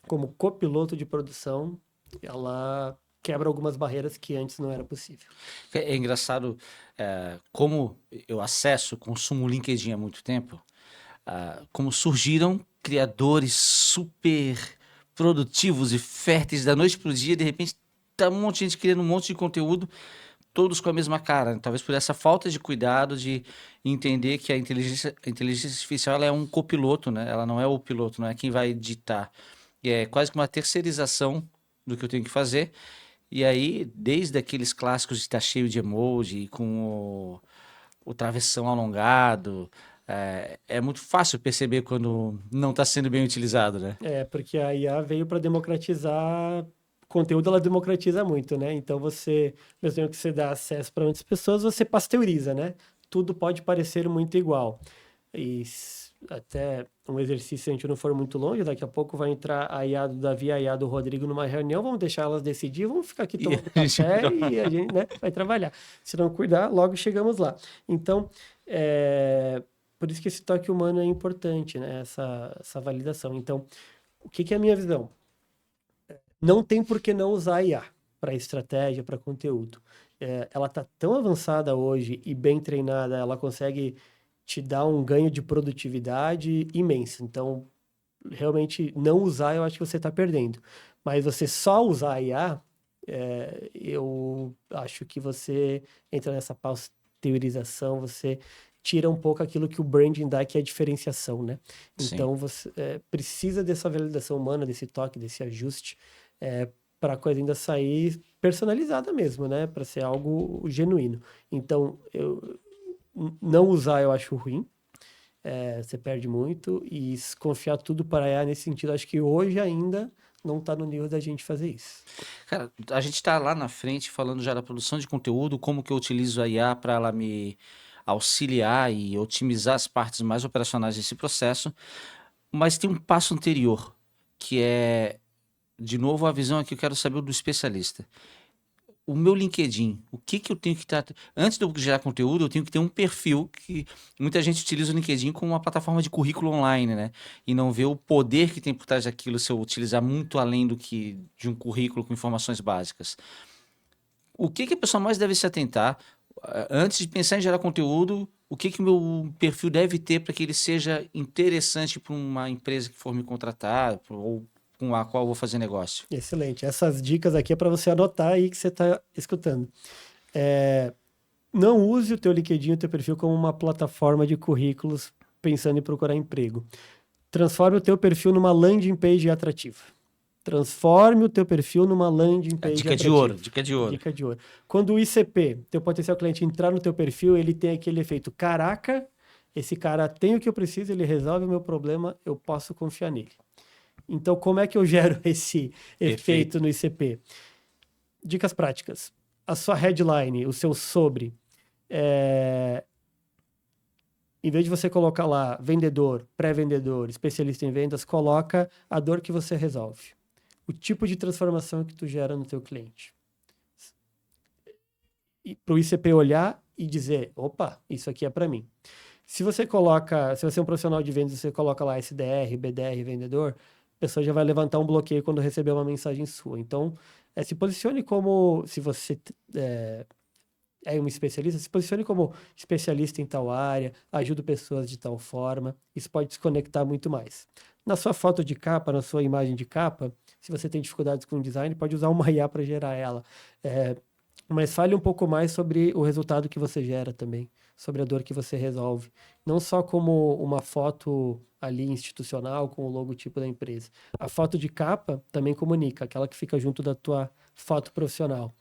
como copiloto de produção, ela quebra algumas barreiras que antes não era possível. É engraçado, como eu consumo o LinkedIn há muito tempo, como surgiram criadores super produtivos e férteis da noite para o dia, de repente tá um monte de gente criando um monte de conteúdo, todos com a mesma cara, né? Talvez por essa falta de cuidado de entender que a inteligência artificial ela é um copiloto, né? Ela não é o piloto, não é quem vai ditar. E é quase que uma terceirização do que eu tenho que fazer. E aí, desde aqueles clássicos de estar cheio de emoji, com o travessão alongado, é muito fácil perceber quando não está sendo bem utilizado, né? Porque a IA veio para democratizar conteúdo, ela democratiza muito, né? Então você, mesmo tempo que você dá acesso para muitas pessoas, você pasteuriza, né? Tudo pode parecer muito igual. Até um exercício, se a gente não for muito longe, daqui a pouco vai entrar a IA do Davi, a IA do Rodrigo numa reunião, vamos deixar elas decidir, vamos ficar aqui E tomando a gente café e a gente, né, vai trabalhar. Se não cuidar, logo chegamos lá. Então, por isso que esse toque humano é importante, né? Essa validação. Então, o que é a minha visão? Não tem por que não usar a IA para estratégia, para conteúdo. Ela está tão avançada hoje e bem treinada, ela consegue te dar um ganho de produtividade imenso. Então, realmente, não usar, eu acho que você está perdendo. Mas você só usar a IA, eu acho que você entra nessa pasteurização, você tira um pouco aquilo que o branding dá, que é a diferenciação, né? Sim. Então, você precisa dessa validação humana, desse toque, desse ajuste, para a coisa ainda sair personalizada mesmo, né? Para ser algo genuíno. Então, não usar eu acho ruim, você perde muito, e confiar tudo para a IA nesse sentido, acho que hoje ainda não está no nível da gente fazer isso. Cara, a gente está lá na frente falando já da produção de conteúdo, como que eu utilizo a IA para ela me auxiliar e otimizar as partes mais operacionais desse processo, mas tem um passo anterior, que é, de novo, a visão aqui, eu quero saber do especialista. O meu LinkedIn, o que que eu tenho que estar... Antes de eu gerar conteúdo, eu tenho que ter um perfil que... Muita gente utiliza o LinkedIn como uma plataforma de currículo online, né? E não vê o poder que tem por trás daquilo se eu utilizar muito além do que de um currículo com informações básicas. O que que a pessoa mais deve se atentar antes de pensar em gerar conteúdo? O que que o meu perfil deve ter para que ele seja interessante para uma empresa que for me contratar ou com a qual eu vou fazer negócio? Excelente. Essas dicas aqui é para você anotar aí que você está escutando. Não use o teu LinkedIn, o teu perfil como uma plataforma de currículos pensando em procurar emprego. Transforme o teu perfil numa landing page atrativa. Transforme o teu perfil numa landing A page dica de ouro, atrativa. dica de ouro. Dica de ouro. Quando o ICP, teu potencial cliente, entrar no teu perfil, ele tem aquele efeito: caraca, esse cara tem o que eu preciso, ele resolve o meu problema, eu posso confiar nele. Então, como é que eu gero esse efeito Perfeito. no ICP? Dicas práticas. A sua headline, o seu sobre, em vez de você colocar lá vendedor, pré-vendedor, especialista em vendas, coloca a dor que você resolve. O tipo de transformação que tu gera no teu cliente. Para o ICP olhar e dizer, opa, isso aqui é para mim. Se você é um profissional de vendas, você coloca lá SDR, BDR, vendedor, a pessoa já vai levantar um bloqueio quando receber uma mensagem sua. Então, se posicione como, se você um especialista, se posicione como especialista em tal área, ajuda pessoas de tal forma, isso pode desconectar muito mais. Na sua foto de capa, na sua imagem de capa, se você tem dificuldades com o design, pode usar uma IA para gerar ela. Mas fale um pouco mais sobre o resultado que você gera também, sobre a dor que você resolve. Não só como uma foto ali institucional com o logotipo da empresa. A foto de capa também comunica, aquela que fica junto da tua foto profissional.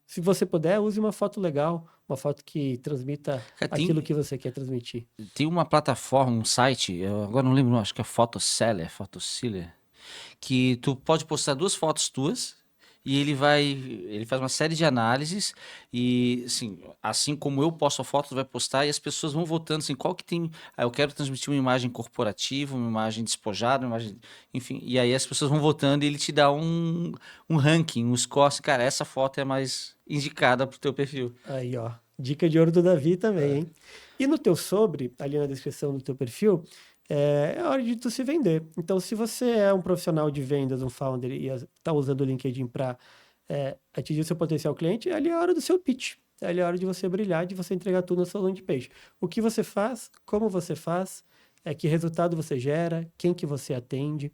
Se você puder, use uma foto legal, uma foto que transmita Cara, aquilo que você quer transmitir. tem uma plataforma, um site, eu agora não lembro, acho que é Photoseller, que tu pode postar duas fotos tuas e ele faz uma série de análises e assim como eu posto a foto, tu vai postar e as pessoas vão votando assim, qual que tem, eu quero transmitir uma imagem corporativa, uma imagem despojada, uma imagem, enfim, e aí as pessoas vão votando e ele te dá um ranking, um score, assim, cara, essa foto é mais indicada pro teu perfil. Aí, ó, dica de ouro do Davi também, hein? E no teu sobre, ali na descrição do teu perfil, é hora de tu se vender. Então, se você é um profissional de vendas, um founder, e está usando o LinkedIn para atingir o seu potencial cliente, ali é a hora do seu pitch. Ali é a hora de você brilhar, de você entregar tudo na sua landing page. O que você faz, como você faz, que resultado você gera, quem que você atende.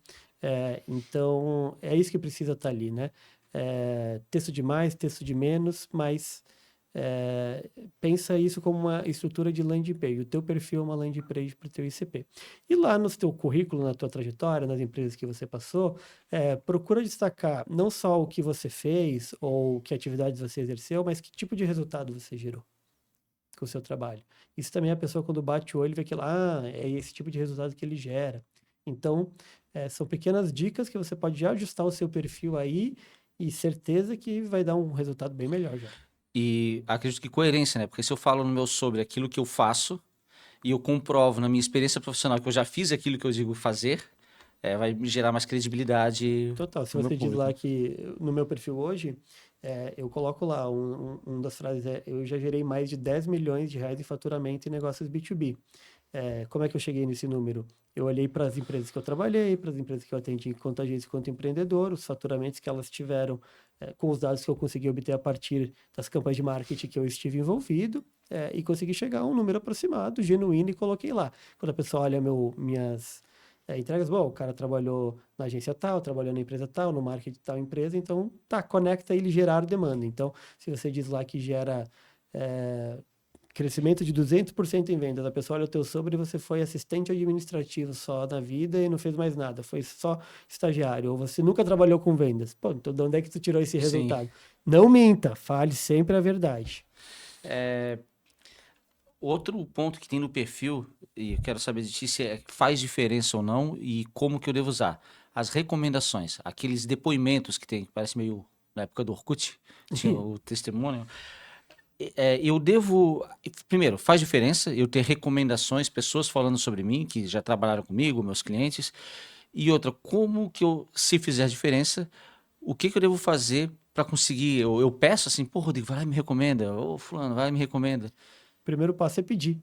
Então, é isso que precisa estar ali, né? Texto de mais, texto de menos, mas pensa isso como uma estrutura de landing page. O teu perfil é uma landing page para o teu ICP. E lá no teu currículo, na tua trajetória, nas empresas que você passou, procura destacar não só o que você fez ou que atividades você exerceu, mas que tipo de resultado você gerou com o seu trabalho. Isso também a pessoa, quando bate o olho, vê que lá, é esse tipo de resultado que ele gera. Então, são pequenas dicas que você pode já ajustar o seu perfil aí e certeza que vai dar um resultado bem melhor já. E acredito que coerência, né? Porque se eu falo no meu sobre aquilo que eu faço e eu comprovo na minha experiência profissional que eu já fiz aquilo que eu digo fazer, vai me gerar mais credibilidade Total. Se no meu você diz público. lá que no meu perfil hoje, eu coloco lá, das frases eu já gerei mais de 10 milhões de reais em faturamento em negócios B2B. Como é que eu cheguei nesse número? Eu olhei para as empresas que eu trabalhei, para as empresas que eu atendi enquanto agência, enquanto empreendedor, os faturamentos que elas tiveram, com os dados que eu consegui obter a partir das campanhas de marketing que eu estive envolvido, e consegui chegar a um número aproximado, genuíno, e coloquei lá. Quando a pessoa olha minhas entregas, bom, o cara trabalhou na agência tal, trabalhou na empresa tal, no marketing de tal empresa, então tá, conecta ele gerar demanda. Então, se você diz lá que gera crescimento de 200% em vendas, a pessoa olha o teu sobre e você foi assistente administrativo só na vida e não fez mais nada, foi só estagiário, ou você nunca trabalhou com vendas. Pô, então de onde é que tu tirou esse Sim. resultado? Não minta, fale sempre a verdade. Outro ponto que tem no perfil, e eu quero saber de ti se faz diferença ou não e como que eu devo usar. As recomendações, aqueles depoimentos que tem, que parece meio na época do Orkut, tinha o testemunho. Eu devo. Primeiro, faz diferença eu ter recomendações, pessoas falando sobre mim, que já trabalharam comigo, meus clientes. E outra, como que eu, se fizer diferença, o que que eu devo fazer para conseguir? Eu peço assim, pô, Rodrigo, vai lá e me recomenda. Ô, Fulano, vai lá e me recomenda. Primeiro passo é pedir.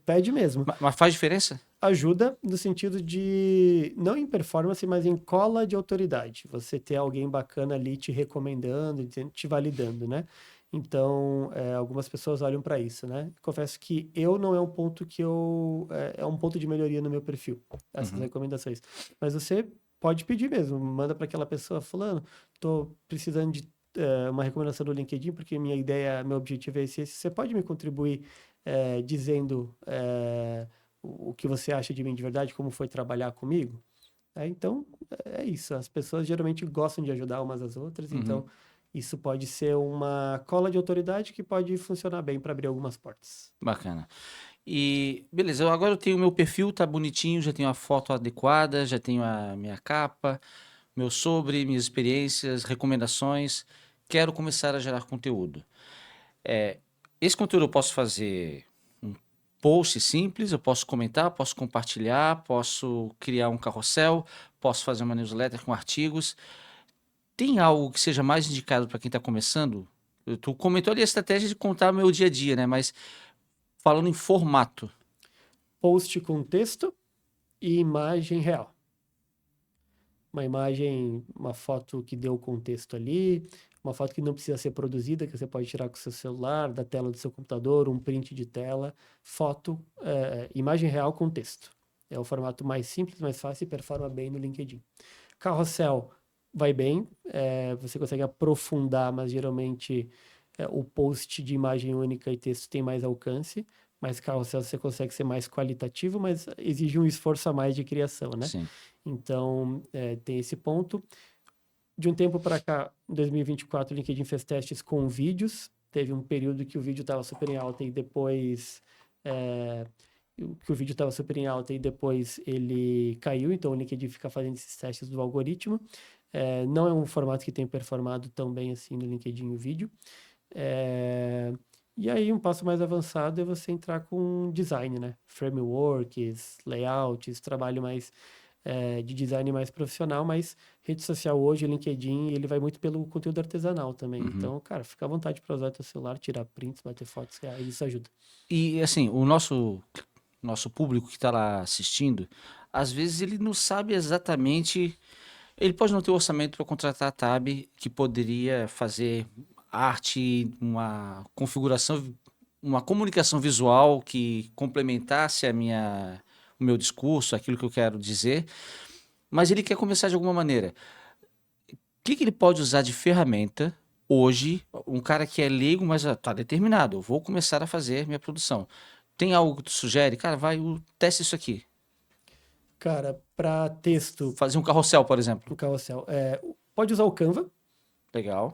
Pede mesmo. Mas faz diferença? Ajuda no sentido de, não em performance, mas em cola de autoridade. Você ter alguém bacana ali te recomendando, te validando, né? Então, algumas pessoas olham para isso, né? Confesso que eu não é um ponto que é um ponto de melhoria no meu perfil, essas Uhum. recomendações. Mas você pode pedir mesmo, manda para aquela pessoa, fulano, tô precisando de uma recomendação do LinkedIn, porque minha ideia, meu objetivo é esse. Você pode me contribuir dizendo o que você acha de mim de verdade, como foi trabalhar comigo? Então, é isso. As pessoas geralmente gostam de ajudar umas às outras, Uhum. então isso pode ser uma cola de autoridade que pode funcionar bem para abrir algumas portas. Bacana. E beleza, agora eu tenho o meu perfil, tá bonitinho, já tenho a foto adequada, já tenho a minha capa, meu sobre, minhas experiências, recomendações. Quero começar a gerar conteúdo. Esse conteúdo eu posso fazer um post simples, eu posso comentar, posso compartilhar, posso criar um carrossel, posso fazer uma newsletter com artigos. Tem algo que seja mais indicado para quem está começando? Tu comentou ali a estratégia de contar meu dia a dia, né? Mas falando em formato. Post com texto e imagem real. Uma imagem, uma foto que deu o contexto ali, uma foto que não precisa ser produzida, que você pode tirar com o seu celular, da tela do seu computador, um print de tela, foto, imagem real com texto. É o formato mais simples, mais fácil e performa bem no LinkedIn. Carrossel vai bem, você consegue aprofundar, mas geralmente o post de imagem única e texto tem mais alcance, mas carrossel você consegue ser mais qualitativo, mas exige um esforço a mais de criação, né? Sim. Então, tem esse ponto. De um tempo para cá, em 2024, o LinkedIn fez testes com vídeos. Teve um período que o vídeo estava super em alta e depois que o vídeo estava super em alta e depois ele caiu. Então, o LinkedIn fica fazendo esses testes do algoritmo. Não é um formato que tem performado tão bem assim no LinkedIn o vídeo. E aí, um passo mais avançado é você entrar com design, né? Frameworks, layouts, trabalho mais de design mais profissional, mas rede social hoje, LinkedIn, ele vai muito pelo conteúdo artesanal também. Uhum. Então, cara, fica à vontade para usar teu celular, tirar prints, bater fotos reais, isso ajuda. E assim, o nosso público que está lá assistindo, às vezes ele não sabe exatamente. Ele pode não ter orçamento para contratar a Tab, que poderia fazer arte, uma configuração, uma comunicação visual que complementasse o meu discurso, aquilo que eu quero dizer, mas ele quer começar de alguma maneira. O que que ele pode usar de ferramenta hoje, um cara que é leigo, mas tá determinado, eu vou começar a fazer minha produção. Tem algo que tu sugere? Cara, testa isso aqui. Cara, para texto, Fazer um carrossel, por exemplo. o carrossel, pode usar o Canva, Legal.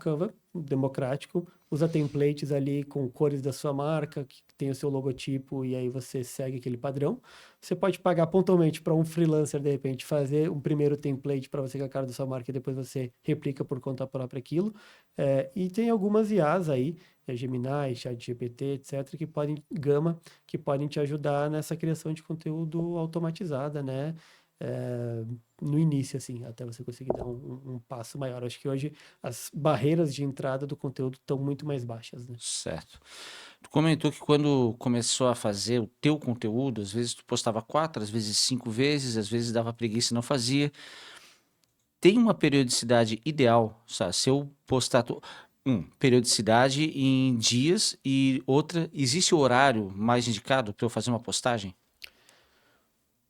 democrático, usa templates ali com cores da sua marca, que tem o seu logotipo, e aí você segue aquele padrão. Você pode pagar pontualmente para um freelancer, de repente, fazer um primeiro template para você com a cara da sua marca e depois você replica por conta própria aquilo. E tem algumas IAs aí, Gemini, ChatGPT, etc., Gama, que podem te ajudar nessa criação de conteúdo automatizada, né? No início, assim, até você conseguir dar um passo maior. Acho que hoje as barreiras de entrada do conteúdo estão muito mais baixas, né? Certo. Tu comentou que quando começou a fazer o teu conteúdo, às vezes tu postava 4, às vezes 5 vezes, às vezes dava preguiça e não fazia. Tem uma periodicidade ideal, sabe? Se eu postar... periodicidade em dias e outra, existe o horário mais indicado para eu fazer uma postagem?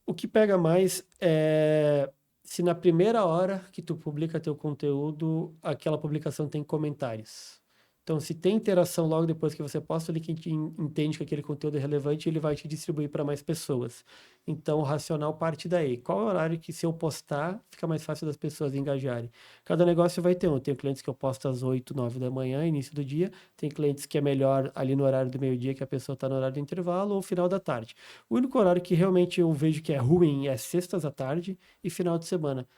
O que pega mais é se na primeira hora que tu publica teu conteúdo, aquela publicação tem comentários. Então, se tem interação logo depois que você posta, o LinkedIn entende que aquele conteúdo é relevante e ele vai te distribuir para mais pessoas. Então, o racional parte daí. Qual é o horário que, se eu postar, fica mais fácil das pessoas engajarem? Cada negócio vai ter um. Eu tenho clientes que eu posto às 8, 9 da manhã, início do dia. Tem clientes que é melhor ali no horário do meio-dia, que a pessoa está no horário do intervalo, ou final da tarde. O único horário que realmente eu vejo que é ruim é sextas à tarde e final de semana.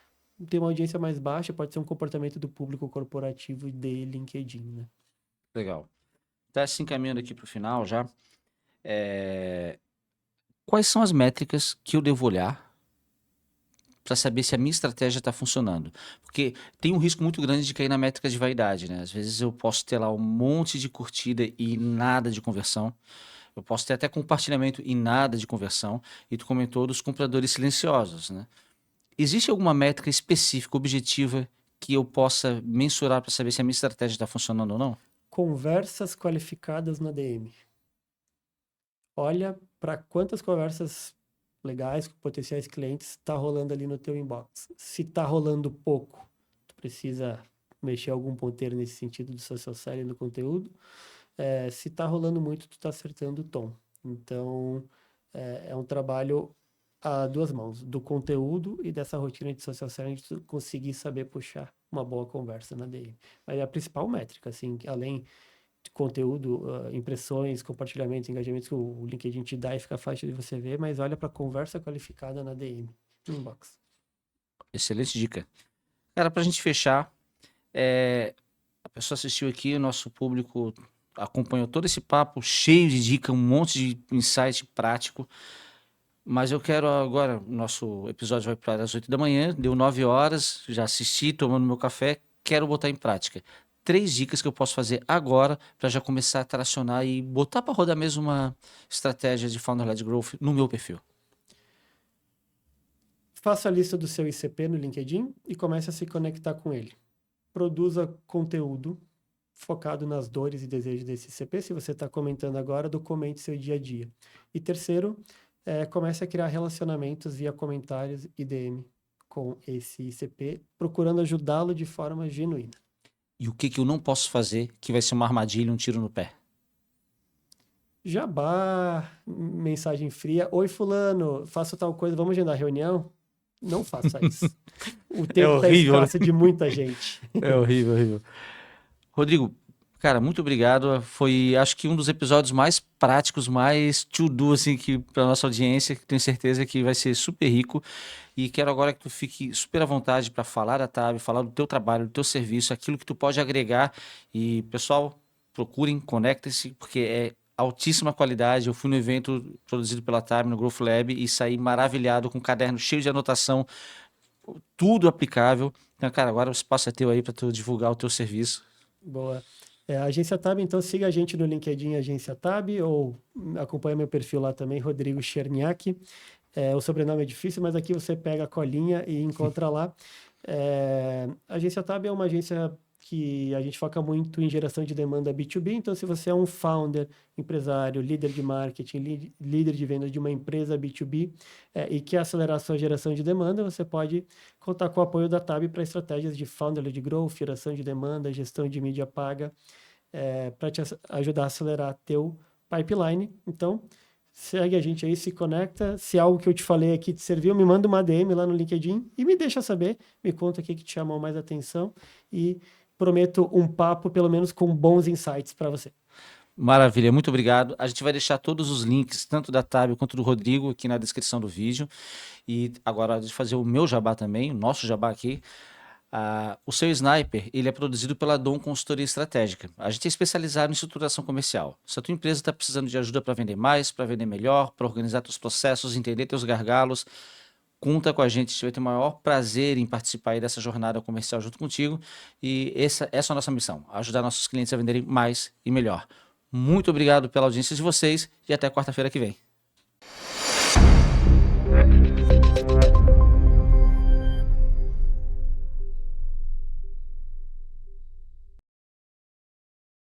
Tem uma audiência mais baixa, pode ser um comportamento do público corporativo de LinkedIn, né? Legal. Tá se encaminhando aqui para o final já. Quais são as métricas que eu devo olhar para saber se a minha estratégia está funcionando? Porque tem um risco muito grande de cair na métrica de vaidade, né? Às vezes eu posso ter lá um monte de curtida e nada de conversão. Eu posso ter até compartilhamento e nada de conversão. E tu comentou dos compradores silenciosos, né? Existe alguma métrica específica, objetiva, que eu possa mensurar para saber se a minha estratégia está funcionando ou não? Conversas qualificadas na DM. Olha para quantas conversas legais com potenciais clientes está rolando ali no teu inbox. Se está rolando pouco, tu precisa mexer algum ponteiro nesse sentido do social selling no conteúdo. Se está rolando muito, tu está acertando o tom. Então, é um trabalho a duas mãos, do conteúdo e dessa rotina de social selling, de tu conseguir saber puxar uma boa conversa na DM. Mas é a principal métrica, assim, além de conteúdo, impressões, compartilhamentos, engajamentos que o LinkedIn te dá e fica fácil de você ver, mas olha para conversa qualificada na DM, no inbox. Excelente dica. Cara, para a gente fechar, a pessoa assistiu aqui, o nosso público acompanhou todo esse papo cheio de dica, um monte de insight prático. Mas eu quero agora, o nosso episódio vai para as 8 da manhã, deu 9 horas, já assisti, tomando meu café, quero botar em prática. 3 dicas que eu posso fazer agora para já começar a tracionar e botar para rodar mesmo uma estratégia de Founder-led Growth no meu perfil. Faça a lista do seu ICP no LinkedIn e comece a se conectar com ele. Produza conteúdo focado nas dores e desejos desse ICP. Se você está comentando agora, documente seu dia a dia. E terceiro, comece a criar relacionamentos via comentários e DM com esse ICP, procurando ajudá-lo de forma genuína. E o que eu não posso fazer que vai ser uma armadilha, um tiro no pé? Jabá, mensagem fria. Oi, fulano, faço tal coisa, vamos agendar reunião? Não faça isso. O É tempo está horrível, né? escasso de muita gente. É horrível, horrível. Rodrigo, cara, muito obrigado. Foi, acho que um dos episódios mais práticos, mais to-do, assim, que para nossa audiência, que tenho certeza que vai ser super rico. E quero agora que tu fique super à vontade para falar da Tab, falar do teu trabalho, do teu serviço, aquilo que tu pode agregar. E, pessoal, procurem, conectem-se, porque é altíssima qualidade. Eu fui no evento produzido pela Tab, no Growth Lab, e saí maravilhado, com um caderno cheio de anotação, tudo aplicável. Então, cara, agora o espaço é teu aí para tu divulgar o teu serviço. Boa. A Agência Tab, então siga a gente no LinkedIn Agência Tab ou acompanha meu perfil lá também, Rodrigo Cherniak. O sobrenome é difícil, mas aqui você pega a colinha e encontra lá. A Agência Tab é uma agência que a gente foca muito em geração de demanda B2B. Então, se você é um founder, empresário, líder de marketing, líder de venda de uma empresa B2B e quer acelerar a sua geração de demanda, você pode contar com o apoio da TAB para estratégias de founder-led growth, geração de demanda, gestão de mídia paga, para te ajudar a acelerar teu pipeline. Então, segue a gente aí, se conecta. Se algo que eu te falei aqui te serviu, me manda uma DM lá no LinkedIn e me deixa saber, me conta o que te chamou mais atenção e prometo um papo, pelo menos com bons insights para você. Maravilha, muito obrigado. A gente vai deixar todos os links, tanto da Tab quanto do Rodrigo, aqui na descrição do vídeo. E agora, a gente fazer o meu jabá também, o nosso jabá aqui. O seu Sniper, ele é produzido pela Dom Consultoria Estratégica. A gente é especializado em estruturação comercial. Se a tua empresa está precisando de ajuda para vender mais, para vender melhor, para organizar teus processos, entender teus gargalos, conta com a gente. A gente vai ter o maior prazer em participar aí dessa jornada comercial junto contigo. E essa é a nossa missão, ajudar nossos clientes a venderem mais e melhor. Muito obrigado pela audiência de vocês e até quarta-feira que vem.